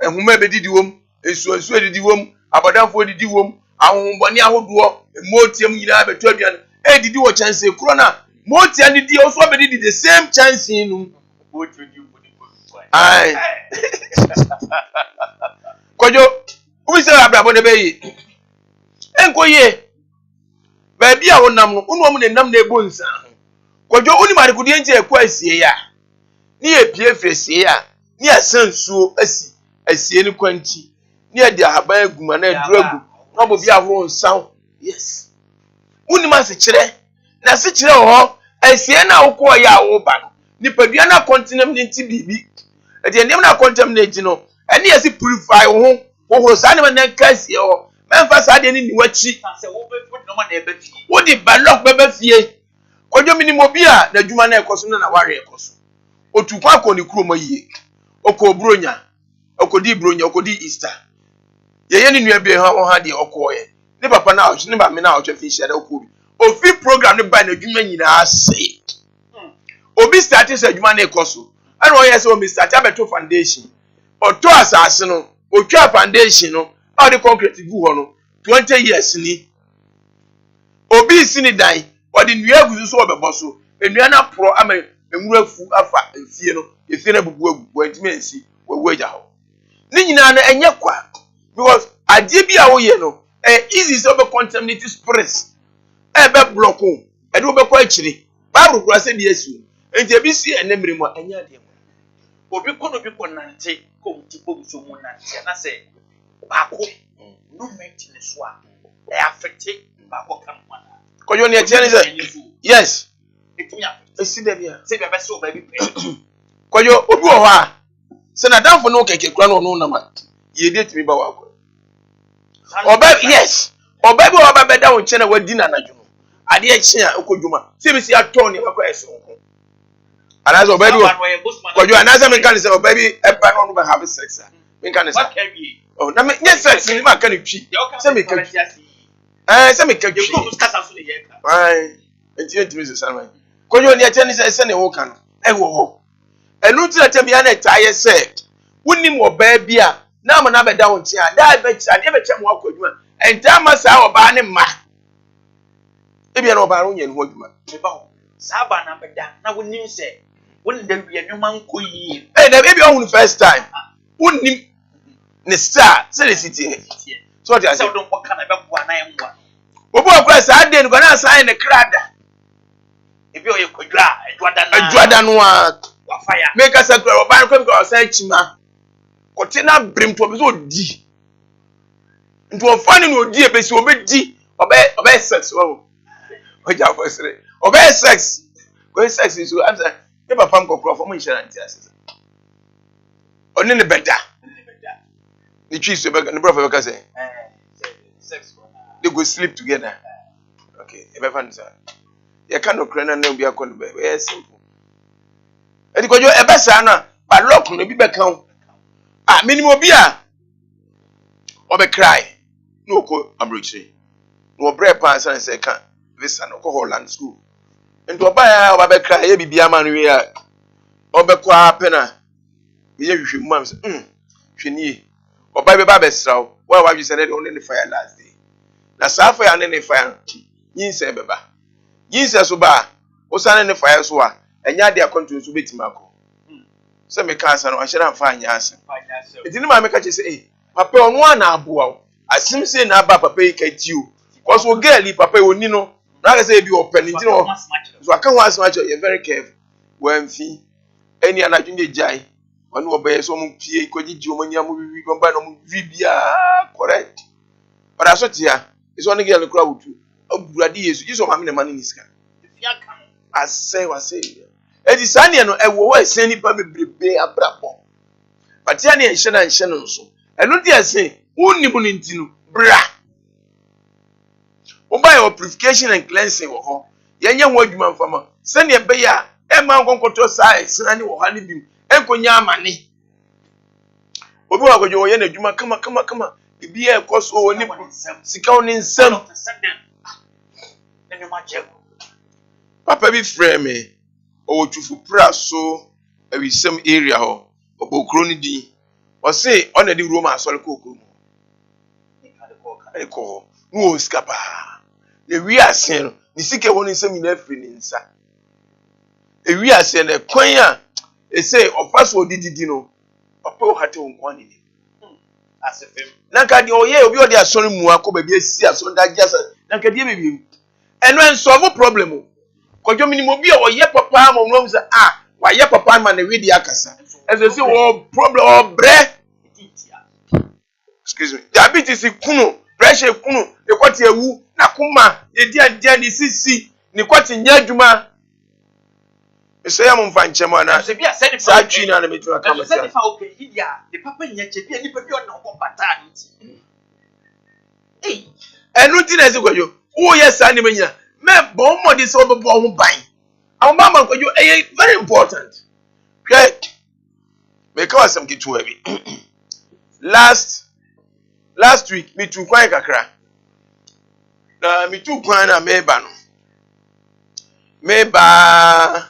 ehuma ebedidi wom esuansu edidi wom abadamfo edidi wom ahombɔne ahodoɔ motiam nyinaa beto aduan edidi wɔ chance kuro na motia ne di also bedidi the same chance no ai kojo ubi se abrabo de beyi enkoye ba bia wonam no unu omu ne nam na ebo nsa kojo uni mari kudi enje ekwa asie ya ni epie fresie ya ni asansuo asie ni kwanti ni ade ahaban aguma na aduragu na bo bia ho nsa yes uni ma se kire na se kire ho asie na wokọ ya wo ba no ni padua na contaminate bibi ade ndem na contaminate no ene yesi purify ho wo sa ne na kasie ho memfa sa de ni wachi se wo be no ma na ebe fi wo di balok bebe fie kojo minimo bia na adwuma na ekoso na ware ekoso otukwa ko ni kuro maye okọ bronya okodi bronya okodi Easter ye ni nua bi ha de okoye ne papa na ne ba me na otwa fi hia da okobi ofi program ne ba na adwuma nyina ase obi start se adwuma na ekoso ana o yes o mi start abeto foundation oto asase no otwa foundation no all the concrete gu ho no 20 years ni obi sini dan odi nua aguzu so obeboso enua na pro ama enwura fu afa fie no efie na bubu agu antime ensi wawu agya ho ni nyina na enye kwa because ade bi a wo ye no easy so be contaminate spirits be block o e do be kwa akire bible kura se de asu enti bi si enemre mu enya ade mu obi ko nante ko tipo so mu nante na se ba ko no maintenance wa e affect ba ko kan ma ko yo ne e tiene se yes etumi affect esi de bia se be so ba bi pe ko yo obi wo ho a se na danfo no keke kura no na ma ye de timi ba wa ko oba yes oba bi oba be da wo nche na wadi na anadwo no ade e chi a okodwuma se bi si ato ne makwa eso nko anazo oba bi ko yo anazo me kan se oba bi e pa no be have sex me kan se oh na me yes sex ni ma kan twi se me kan se me kan twi ai enti me se sama ko yo ne ache ni se ne wo kan e wo ho enu ti na te bia na taye se wunnim oba bi a na ma na be da wo nche a da be cha de be cha mo akodwuma enta ma sa oba ne ma e bia na oba ro nya ne ho adwuma me ba ho sa ba na be da na wunnim se wunnim da bia nwuma nko yi na e bia wo first time wunnim ne star se le city so dia se don kwaka na be bua na enwa obo akwa sa de no na sa ne krada e bia o ye kodwa adwada no a wa fire make us akra oba no kwa o sa chima kote na brim to be so di nto ofani no odi ebesi obedi obe sex wo oja for sere obe sex go sex is so answer e papa nkokro for mo insurance asese oni ne beda ni twi so be ne bro for be say sex for they go sleep together okay e be fan say you can no krana na obi akọ no be very simple edi kojo e be sa na ba lock no bi be kan minimum obi a obe cry no ko amrochi no bre pa san se kan visa no ko Holland school ento oba ya oba be cry ye bibia ma no we a obe kwa pena me ye hwehwe mu am se hwenie oba be ba be sraw wa wi se ne on the fire last day na sa fire ne fire yin se be ba yin se so ba o san ne fire so a enya de akonto so betima ko se me ka san o ahira mfa anya ase edini ma me ka che se papa onu ana aboa o asim se na aba papa yi ka ti o cause o girl papa yi oni no na ka se bi o peni ti no so aka ho asma che you very careful when fi any anadwun de jai onu obaye so mo pie ko gigi o manya mo wiwi ko ba no mo bibia correct but aso tia is one girl kura wutu oburade yesu jiso ma me ne mani niska ase wa se edi sane no ewo wa esen nipa bebrebe abrabo but ya ne enhye na enhye no nso eno di ase unnimu no ntinu bra oba your purification and cleansing wo ho yenye ho adwuma mfama sane be ya e ma nkonkoto sa esen ne wo ha ne bi enkonya amane obi wa gojo ye na adwuma kama Be a cost or Sikon in some of the sudden. Then you might check. Papa be frame me or to for so every some area or crony D or say on the Roma sol cocoa. I call no scapa. The real sin, the sick one is some in every inside. A real sin, a choir, they say, or password did you know, a poor hat on quantity. As if him. Nanka di oye obi odi asori mu akoba bi asi aso da jasa nanka di bebi eno en solve problem o kojo minimo bi oye papa mo no say wa ye papa ma na we di akasa ese say wo problem o bre excuse me diabetes kunu pressure kunu e kwati ewu na kuma e dia ni sisi ni kwati nya adwuma ese ya mo mfa nchema na se bia se ni sa twi na me twa kama se ni fa okay idia the papa nya che bia ni pa bi ona ko pata nti eh enu ti na ese kojo wo ye sa ni menya me bon mo di so bo ho ban awon ba man kojo very important okay me ka wasam kitu abi last week me tu kwan kakra na me tu kwan na me ba no me ba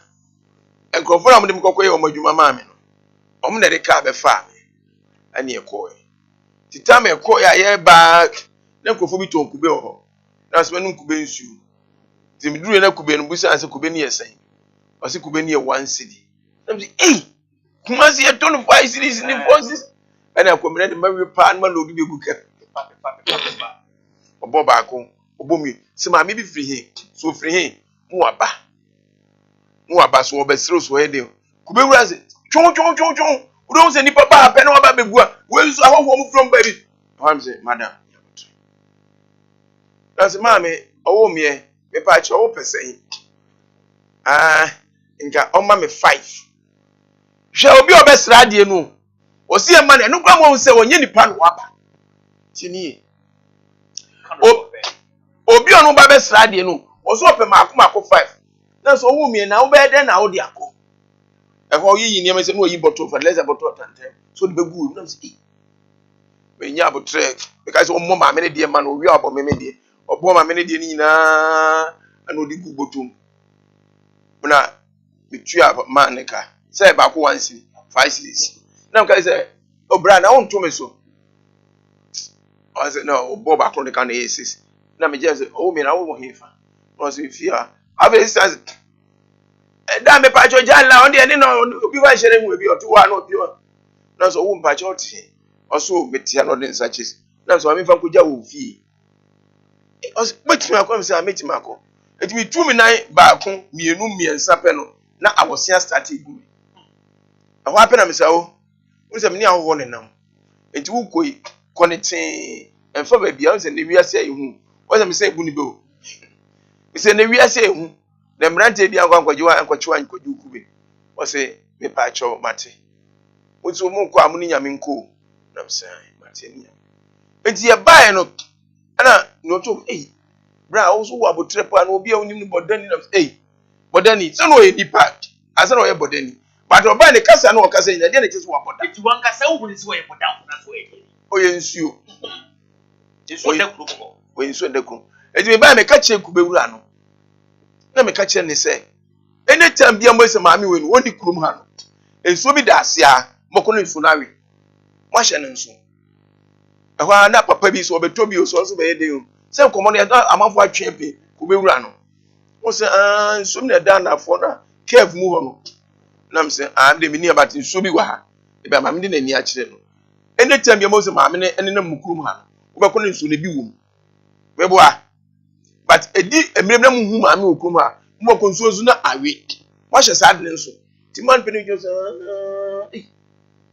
enkrofo na mo dem kokoye o madwuma ma me no om na de ka be fa me ani ekoye tita me ekoye aye ba na enkrofo bi ton kube ho na so manu kube nsu ti me duru na kube no busa ase kube ni yesen o se kube ni ye 1 cedi na me kumasi ye ton 5 cedis ni forces ana akomre de mawe pa na lo bi begu ka obo ba ko obo mi se ma me bi free he so free he mu aba so obesiro so he de kube wura se chon we don't say ni papa pe na oba begu a we so ahwo mu from baby I'm say madam that's mama owo me pa che owo pesen nka oma me 5 hwe obi obesira de no osi e ma na no kwa mo se wonye nipa no aba tini obi onu ba besira de no oso ope mako 5 na so owo me na wo be de na wo de akọ e ho yi ni em se no yi bottle for less bottle tantem so de begu na se me nya abotre because o mo ma me ne de ma no wi abo me de obo ma me ne de ni na ana odi gu botum na me tua ma ne ka say ba ko 1 cedi 5 cedis na ka say obra na won to me so I said no obo ba ko ne ka na 6 na me je say o me na wo mo hefa no say fear ave says da me pa cho jala on de ni no obi wa shere mu bi o to wa no obi o na so wo mpa cho ti o so me tia no den sachis na so me fa ko ja wo fie o se betimi akọ say metimi akọ etimi 2 mi nan ba ko mienu miensa pe no na awosia start egu aho ape na me say o se me ni aho ne nam enti wo koi konete enfa ba bia o se ne wiase ehu o se me say egu ni be o me se ne wiase ehu na mrante bia kwankwajiwa ankwachiwa nkwaji kube o se me pa cho mate o so mo kwa amuni nyame nko na me say mate ni enti ye bae no ana no to bra o so wo abotre pa na obi a onim ni bodani na bodani so no e nipa asa no ye bodani but oba ne kasa na o kasa nya de na cheso wa bodani eti wan kasa wo ni so ye bodan na so ye o ye nsuo eso de kruko o ye nsuo de kruko eti me ba me ka che kube wura no na me ka che ne se anytime bia mo se maami we no woni krum ha no ensuo bi da ase a moko no nsuo na we mo hye ne nsuo ehwa na papa bi so obeto bi so so be ye de o se komo no amafo atwe pe kube wura no o se nsuo na da na fo na cave mu ho no na me se de me ni abati nsuo bi wa ha e ba maami de na ni a kire no anytime bia mo se maami ne ene na mukrum ha no wo be ko no nsuo na bi wo mu we bo a but edi emrem na mu hu maami okrum ha mo ko nsuo zu na awe wa hye sa de nso ti man pe no jo se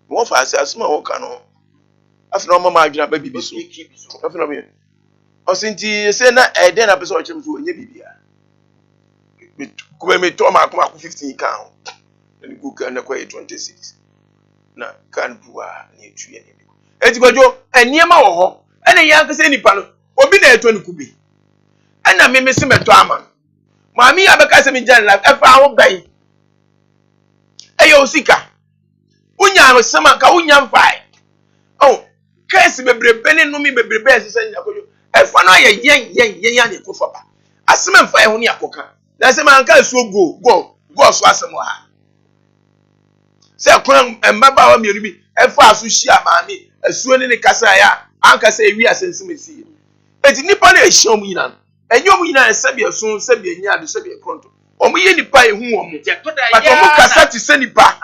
wo fa asma wo ka no afina o mama adwuna ba bibi so afina me o sinti se na eden na person o chem so onye bibia kuma me to ma kuma 15 ka ho ni ku ka na kwa 26 na kan buwa ni etu ye ni eti gbojo eniema wo ho ene yan ka se nipa no obi na eto ni kubi ena me se meto ama maami ya beka se mi jan life e fa ho ban eyo sika unya sama ka unya mfai oh case bebrebe ne no me bebrebe asese nyakojo efa no ye yen ya ne kofa ba asema mfa ho ne akoka na asema anka so go so asema ha se akwan mbaba wa mienu bi efa aso hia maami asuo ne kasa ya anka se ewi asensim esi eti nipa na ehia mu nyina enyo mu nyina esabi esun sabi enya ade sabi ekronto omo ye nipa ehu omo but omo kasa ti se nipa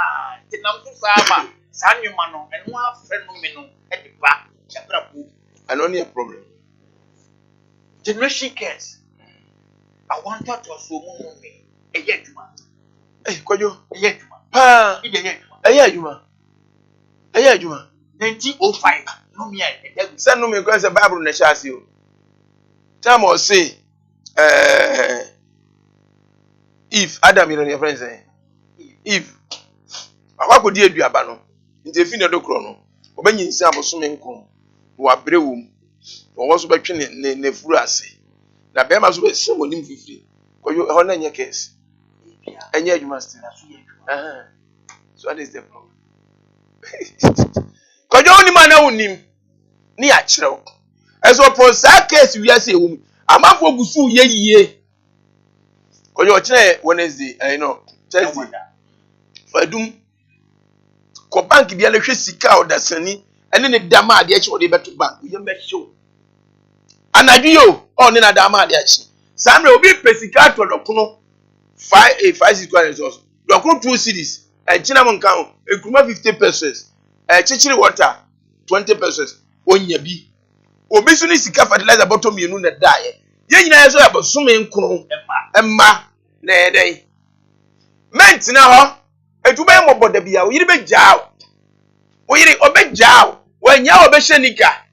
ti nam so sama sanwuma no eno afre no me no e di ba chabra bu ano ne problem generation cares I want to so mu me e ye djuma kojo e ye djuma pa e ye eya adwuma 1905 no me e dey say no me go say bible na sha ase o time or say if Adam you know your friends if akwa di aduaba no nti efi na dokro no obanyi nsi abosome nko wa brewum wo so betwe ne furu ase na be ma so be semonim fifiri koyo ho na nye case enye adwuma still so that is the problem koyo ni ma na unim ni a kirew eso for that case we ase ewum amafo gusu ye yie koyo kire Wednesday Thursday fadum ko bank bia le hwe sika odasani ene ne dama ade achi ode beto bank ye mehyo anadwi yo ne na dama ade achi samre obi pesika to dokono 5 resource dokono 2 cities china mon kan ekruma 50 pesos chichiri water 20 pesos onya bi obi su ni sika fertilizer bottom mienu na dae ye nyina yeso ya bosome nkro emma na edai ment na ho etube mo boda bia o yiri be jaaw o yiri obe jaaw wanya obe shenika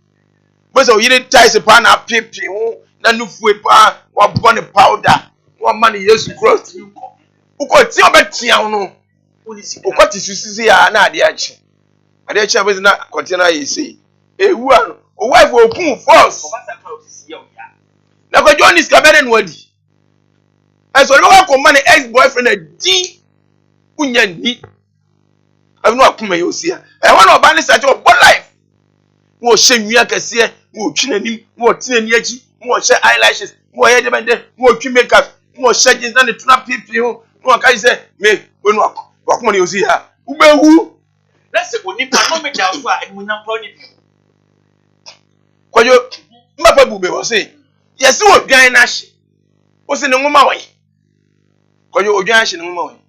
bozo yiri ties pa na pipi ho na nufue pa wa born powder wa man Yesu Christ uko ti obe tia no uko ti susisi ya na ade achi abezi na container yi say ewu an o wife okun force na ko Johnny skabere no adi eso lo wa ko man ex boyfriend adi unya ni no akuma yosia won oba ni sache obo life wo hyenwia kase wo twinanim wo tinani achi wo hye eyelashes wo ye debende wo twi makeup wo hye jeans na ne tuna pipi ho wo kai se me we no akuma ni yosia ubewu let's go ni pa no me da so a enu nyam pro ni bi kwayo mapa bube wo se yesi wo dwan na hye wo se ne ngoma wo kwayo odwan hye ne ngoma wo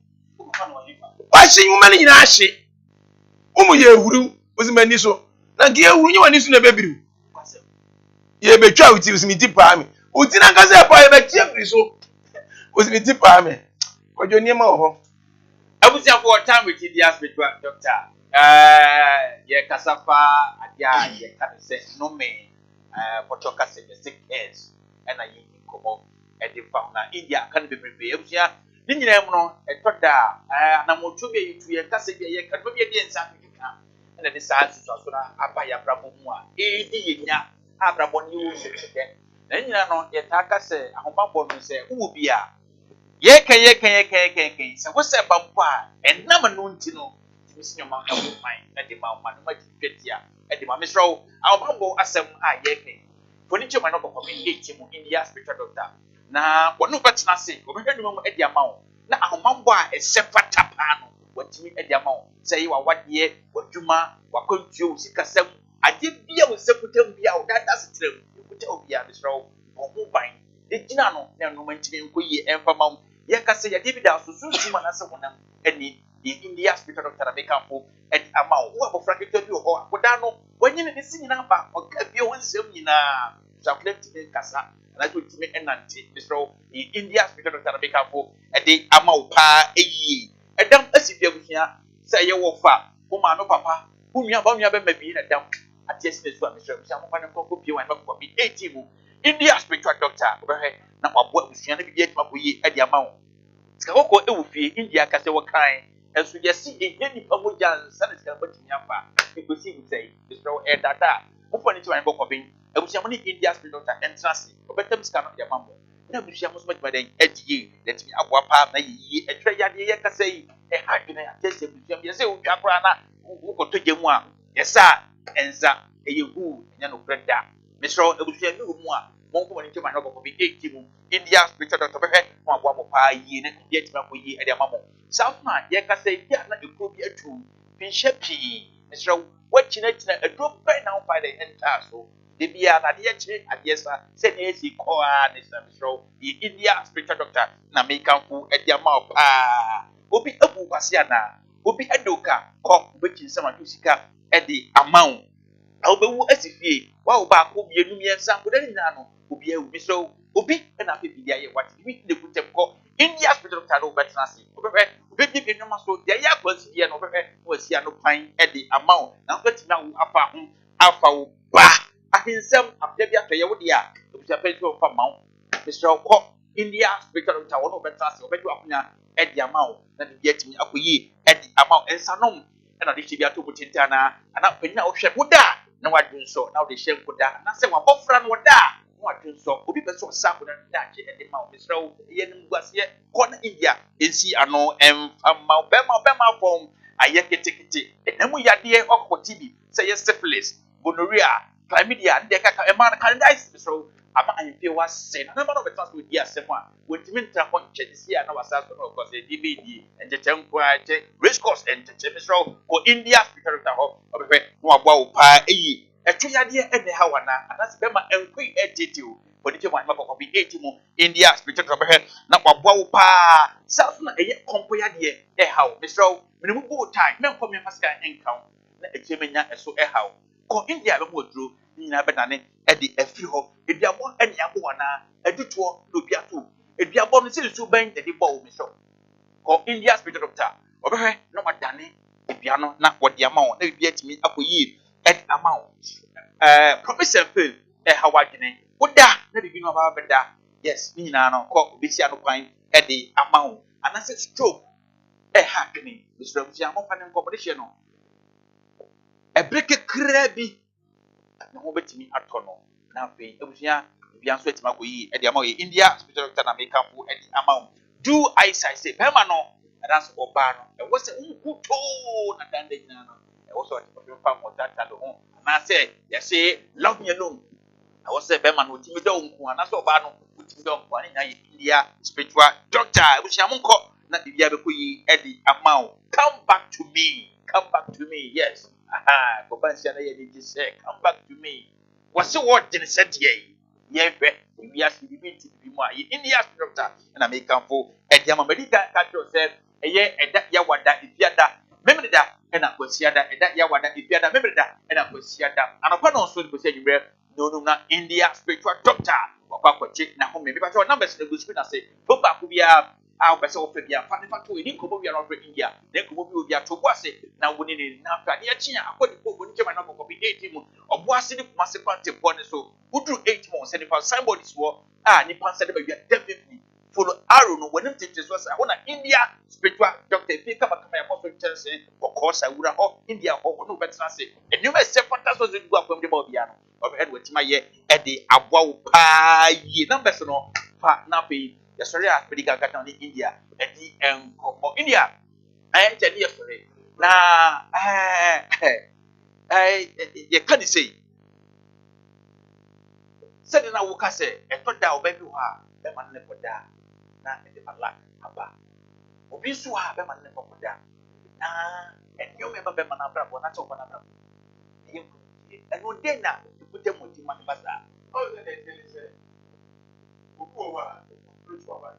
wa hye ngoma ni nyina hye umu ye huru uzimani so na ge huru nyi wani so na bebiru ye betwa uti uzimiti pa me uti na ngaze pa ye betia firi so uzimiti pa me kwajo niema ho abusia for time with the aspect doctor ye kasafa adia ye kan se no me potoka se the sick is and I yin komo e de fa na India kan bebrebe abusia ni nyina mu no etoda na motu be yitu ye kase be ye kan be de nsa kika na de sa so na aba ya brabo mu a di yenya abrabo ni wo se de na nyina no ye ta kase ahomabọ no se wo bi a ye kan se wo se bampo a enam no nti no timi nyoma ka wo man na de ma ma no ma twetwea e de ma mesro ahomabọ asem a ye kan foni chema no bokọ me ye mu India spiritual doctor na wonu betina se obehwenu mu edi amawo na ahomambo a esefata pa no watimi edi amawo sei wa wade wadwuma wakontuo sikasem ade bia wo sekutam bia wo dada setrem ekuta obia besro omu ban ejina no na no mantimi nkoyi emfama ye kase ya debida susunzuma na se wonam eni India spiritual doctor amekampo edi amawo wo abofra keto bi ho akoda no wanyine ne sinyina ba oka bia wonsem nyina chakleti kasa na to timi enante misro India spiritual doctor amekampo edi amawo pa eyi edam asifia buhia se ye wo fa wo ma no papa wo nua ba nua be mabi na dam atiesi ne so misro buhia mo pa ne kokko bi wan ba ko bi 18 mu India spiritual doctor obehe na wabo buhia na bibia tuma ko yi edi amawo sika kokko ewu fie India kase wo kan enso yesi eheni pamoja sana sika batimi afa ekosi bi sei misro dada mo fa ne ti wan ba ko bi abusia mo ni India spiritual doctor entrance obetam sika no de mambo na abusia mo so batimi den edie letimi aboa pa na yi etwe yade ye kase yi adwene atese abusia bi se odwa kora na wo ko toje mu a yesa enza eyehu enya no breda mesro ebusua ni mu a monko woni ntema no boko bi 80 mu India spiritual doctor behe mo aboa mo pa yi na India tima ko yi e de amamo south man ye ka say India na ekro bi atu pinhye pi mesro wachina tina edo pe na fa de enter so de bia na de che adiesa se na esi ko a ne sa mesro yi India spiritual doctor na me kanfu e de ama pa obi abu kwase ana obi adoka ko bekin sama tu sika e de amount obewu asifie wa oba ko bienu miensa ko dani na no obi awu bi so obi na afi bia ye wati bi de kutem ko India hospital ta no betra se obe bi bi no maso de ya kwansi die no wasi ano pan e de amount na kwati na wo afa wo ba ahinsem afia bi atọ ye wo dia obi sa pe to fa mawo Mr. Ko India hospital ta wo no betra se obe do akunya e de amount na de biatimi akoyi e de amount ensanom na de chi ato mutinta na ana penya ohwe woda na wadun so na de hye nkoda na se wabofra no woda na wadun so obi be so sapo na dache e de ma o misrawo ye nim guase ko na India ensi ano emfama bema form aye ketekete na mu yade okoti bi se ye syphilis gonorrhea chlamydia de kaka e ma na candidiasis misrawo ama anfe wa se na ma no betas we dia se mo a wotimi ntra ko nche si na wasa so no ko se di be di enche chenko ache race course enche misrawo ko India hospital ta ho obehwe no agba wo pa eyi etwe yade ene ha wana anase bema enkwi etitiw ponike mo anma ko bi 80 mu India hospital ta obehwe na wabwa wo pa self na eye kompo yade e ha wo misrawo minimu bo time men ko me fasika enkan na echemenya eso e ha wo ko India be mo duro nyina be dane e di afiri ho eduabo ene abo wana edutuo no biato eduabo no se su ban de bo wo misrawo ko India hospital doctor obehwe no madane ebiano na wodi ama won na bibia timi akoyi et ama won promise and fail hawadene woda na bibi no ba beda yes ni na no ko obesi ano kwan e de ama won anase stroke ha dene bisram ti amo pa ne competition no ebreke kra bi na ho betimi atono na afi ebusua bibia nso etima akoyi e de ama won India hospital doctor na make amfo e de ama won do eyesight say bema no that's oba no e wo se unkuto na dande nyina no e wo so ti fa mo data do ho na say ye say love me alone e wo se be man otimi do unku na so oba no otimi do unku ani nya India spiritual doctor e bu sia monko na bibia be koyi e di amount come back to me yes aha ko ban sia na ye di say come back to me what say what did say dey ye hwe wi asi bibi nti bibi mu a ye India doctor na make amfo e di ama medical catch say eye eda ya wada ifiada memreda na kwasiada eda ya wada ifiada memreda na kwasiada anokwa no so ko se nwure no na India spiritual doctor wakwa kwache na home me pa cho numbers na go screen na say bo ba ku bia a pese wo fa bia fa ne fa to ni ko bo bia no India na ko bo bi obi atobo ase na woni ni na fa ne achi akodi ko woni chema na ko bi 18 mu obo ase ni kuma se kwante bo ne so udru 8 mu se ni fa somebody so ni pa se de ba bia definitely follow arrow no when it is was na India spiritual doctor fi kama ya mo chance ko sa wura ho India ho no betra say enuma se kwanta so du akwam de ba obia no obehead wetima ye e de aboa wo pa yi numbers no fa na pe ya sorry a medical kata ni India e di enkomo India ai je ni yefere na ye kan say said na wo ka say e to da oba bi ho a be man ne poda na e de malak aba obi so ha be man ne poda na enyo me ba be man abra bo na to ba na abra eno de na ikute moti man basa o de de se oku wa spiritual ba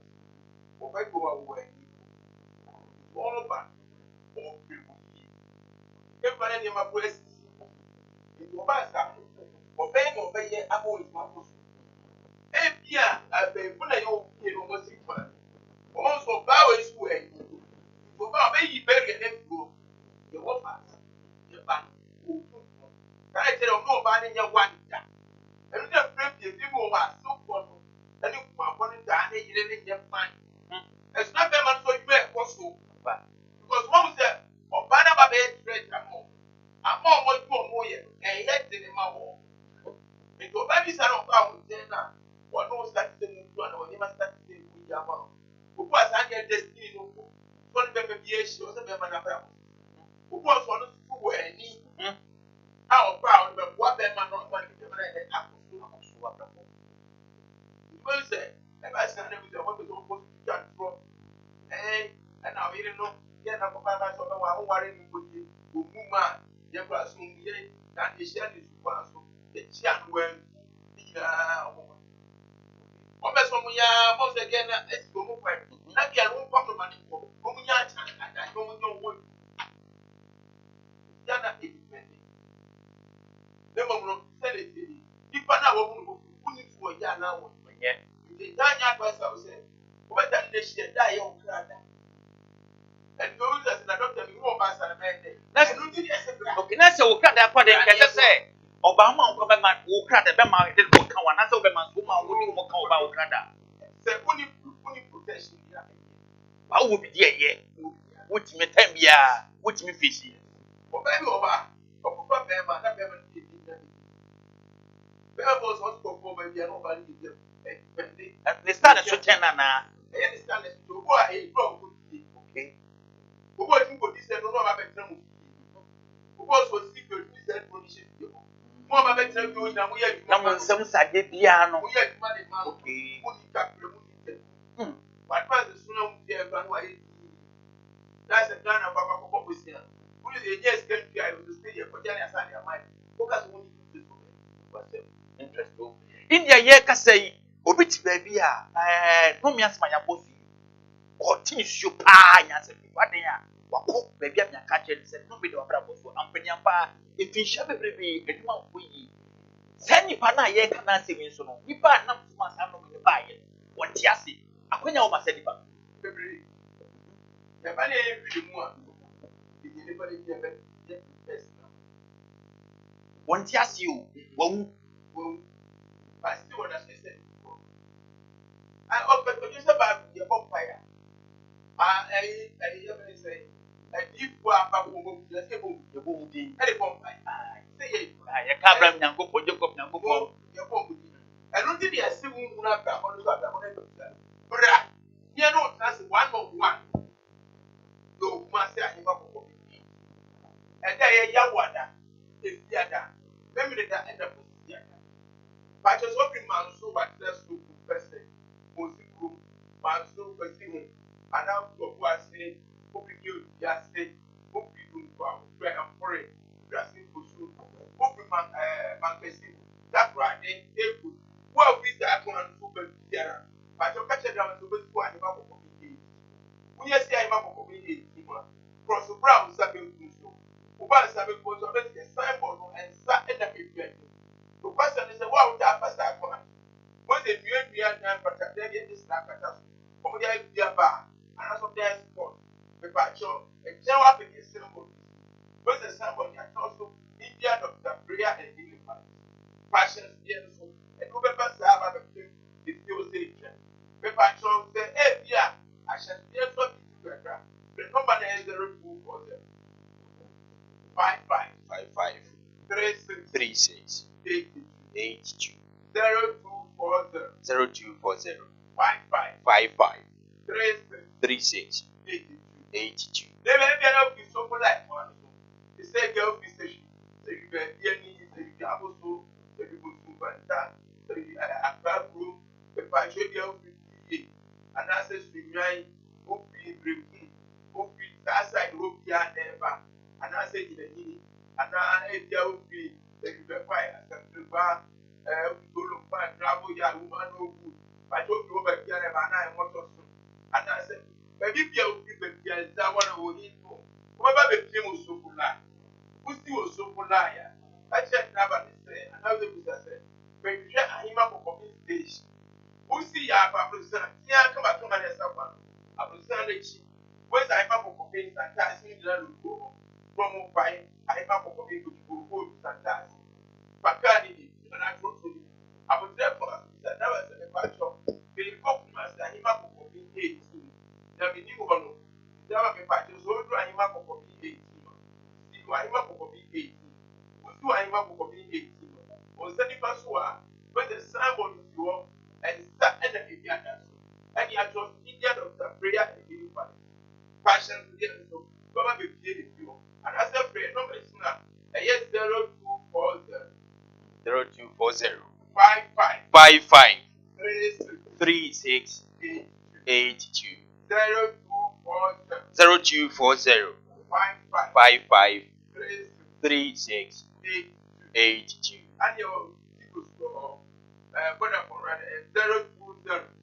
o ba ko wa wo ni all ba o pe wo ki e ba ne ma bo esi o ba sa o be no be ye abo ni ma ko e bia abe funa yo ki no mo si fa o so ba we su e o ba be yi be re ne go ye wo fa ye ba o tu ka e je no ba ni nya wa ni and the previous people were so fun. And you want to die, they didn't get fine. It's not them and so you may also. Because one said, or Banaba bed, straight and more. I'm more, and yet in my home. It was very sad of our dinner. One knows that the one or they must start to say, we are mom. Who was I get destiny? One baby, she was a member of who was one who were any. How proud of what that man not going to do that apple so what the fuck. You will say, if I stand with the one who's supposed to done from, and now you don't know, get up by myself, I won't worry with you, who man, your classroom, and the shed is so the chan when almost when we are most again, it's go move by. Not get one pocket money for whom you are, and I don't know what you're not independent. Never will sell it. If I know who needs for ya now, yet the Danya person said, what that they should die on Crada. And those as an adopted more mass and a man. That's okay. That's a Crada part. I just say, Obama, Obama, Crada, Bama, did not come on. That's Obama, whom I wouldn't walk about Crada. Say, only protection. I will be dear, yet. Which me time, ya, which me fishy. For baby over, for Papa, that never did. Was also for baby and nobody did them. They started to tell Nana. They started to go ahead. Okay. Who was you could say no about them? Who was secret? We said, more about them doing that we have some side piano. We have money. Okay. But was the sooner we have gone away. That's a gun of our purpose here. Who is a yes, can be able to stay here for Janice and your mind. Focus on it. Interesting. India yeka say obiti baby no me asma ya bosi continue so pa nya se wade ya wako baby am ya ka che se no be de wabra boso ampanya pa efisha bebrebe eduma koyi sani pa na yeka na se mi so no nipa na mtuma sa no me ba ye wonti ase akonya o ma se nipa bebrebe ya ba le efimu a ni nipa le ya be best wonti ase o wawu I still want to say, I offer to use about the bonfire. I say, a deep wap will just a boom, the boom, and a bonfire. Say, I can't run go for your cup now, go your boom. I don't think I see one up on the but you know, that's one of one. You must say, I'm up for me. And I am Yawada, is the other. Remember that end up with the other. But just open my soul, but just to person, music room, my soul, person, and I'm to what I say, open you, just say, open you, where I'm for it, just in pursue, open my person, that's right, they good. Well, we start on super together, but your catcher down to this one about what we did. When you say I'm about what we did, cross the brown, something to do. About something was already a symbol and sat in the picture. The question is, what would that pass that one? When the new and but there is not a task. Over there, be a bar, and also there's sport. The patcho, a general thing is symbol. When the symbol is also India of the prayer and healing part. Passions, yes, and who members have a thing is still saying. The patcho say, hey, yeah, I shall be able to do better. The number is the review for them. 5555 36 82 0240 55 36 82. They may not be so polite one. They say girl be station. So you can hear me, so you can also, so you go to Banta, so you have a room, the patio girl 58. And I say, Swing, hope be drinking, hope be outside, hope be at ever. And I say, in the evening, and I will be the fire, and bar, travel, young woman, no good. I told you over here, and I want to. And I said, maybe you will be that one I will need for. Whoever became so full life, who still so full liar. I checked never say, and how the business said, but you share a him up for this stage. Who see ya, Papa, here come back to my someone. I will send it. Where's I have for pain and passing the go from fine. I have for pain to go and pass. Bakani, and I told you, I was therefore, that never said a patch of being compromised and him up for being 18. There be new one. There will be patches, so do I him up for being 18. See, I him up for being 18. Who do I him up for being 18? On Sunday Passoir, when the symbol is your and start at the Indiana. And you are just Indian of the prayer and giving passion to the end. So, Baba be paid if you. And as a prayer, no, it's not. A yes, 0240 0240 55 55 36 3682 0240 0240 55 55 36 3682 and your people store Vodafone rather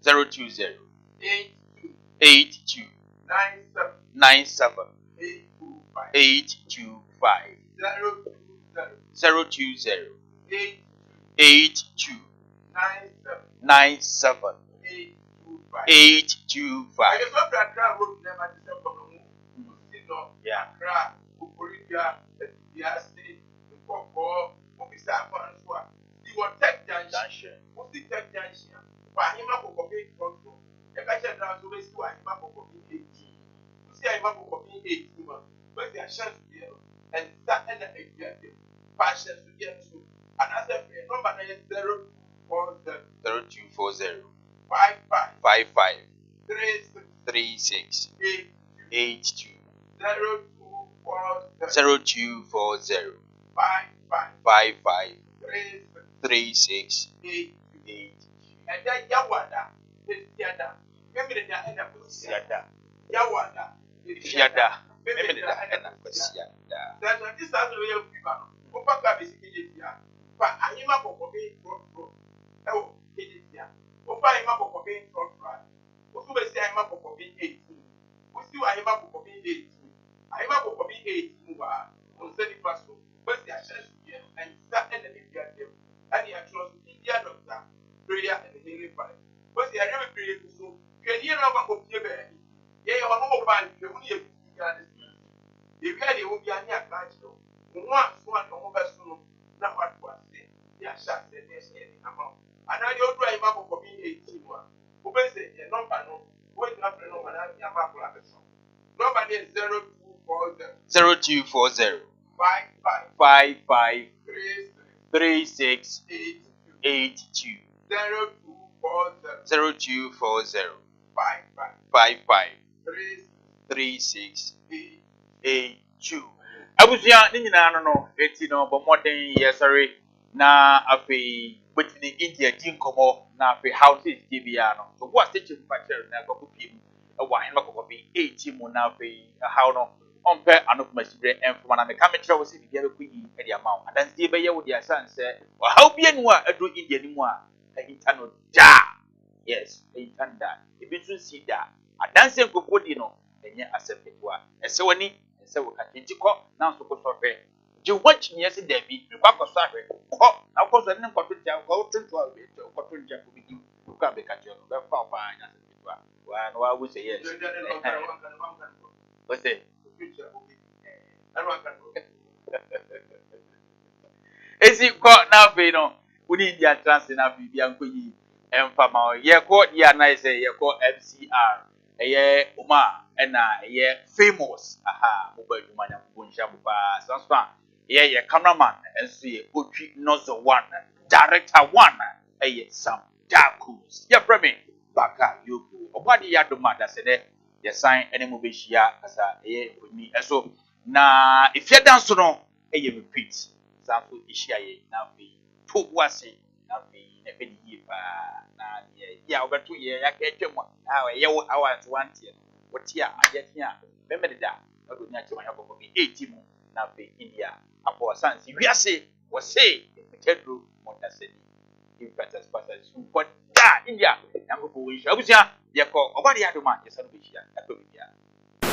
020 82 82 97 97 825 825 020 020 82 82 97 97 825 825 I just want to Accra road never disturb from the yeah Accra Kukuria Yasi Koko Mubisa Fanswa you will take junction Musi take junction Wahima Kokobi Control the better than to raise Wahima Kokobi 18 Musi Ahima Kokobi 18 but they are chance to be and that and the executive passion to get to another number 0240 55 55 36 36 82 0240 0240 55 55 36 36 82 and then Yawada is Yada. Maybe the Yada was Yada. Yawada is Yada Maybe the Yada was Yada. That's what this is the real people. Opaka is India. But I am a Pocobe Pro. Oh, India. Opa I am a Pocobe Pro. Who will say I am a Pocobe 18? Who still I am a Pocobe 18? I am a Pocobe 18. On Sunday Paso. But the chance and start and the India. And the actual India doctor. Prayer and the healing fire. But they are never praying so. Can you know what you bear? Yeah, you are not bad. You only have to if you had a movie on your catch, once one over soon, not what was said. They are shot the next amount. And I don't drive up for being 18. Who say a number no, wait after no one has your map like a song. Nobody is 0240 0240 55 55 36 36 82 82 0240 0240 55 55 36 36 82 abusua ni nyinaa no eti no bo modern yesare na afei betini India di nkomo na afei houses di bia no so what stage factor na ko pim e wa hen makoko bi 80 mu na afei how no onpe anokuma sibre enfoma na me ka me kire wo se bia be kuyi e di amount adanse be ye wo di asan se wa how bia nu a edo India ni mu a hinta no da yes hinta da e bi tun si da adanse nkoko di no enye asepetwa ese woni ese wo ka tiko na so ko sohwe je watch me ese da bi kwa ko sohwe ko na ko so ne ko to ja ko to ko to ja ko bi ko ka be ka je ko be fa fa anya asepetwa wa no wa wo say yes what's it esi ko na fe no woni India trans na fi bia nkoyi emfama ye ko dia na say ye ko MCR eye uma na eye famous aha mo ba dwuma nya ko nja mo ba sansa ye cameraman enso ye otwi nozo 1 director 1 eye Sam Dakus ye frame baka yoku obadi ya do mada se de ye sign ene mo be hia kasa eye oni eso na ifia danso no eye repeat sanso ihia ye na fi to wase na fi na be yi pa na ye ya obeto ye ya ka etwem a ye wo hours 1 tie wotia ayetia memeda na do nya chema yakoko bi 80 mu na fe India apo sansi wiase wo say pedro montaseni impetus passes but da India yakoko wo hia abusia ye ko obade adoma ye sanu be hia akobia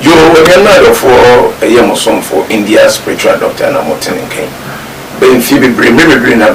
yo we for a year or so for India spiritual doctor na motenken ben fi bebre na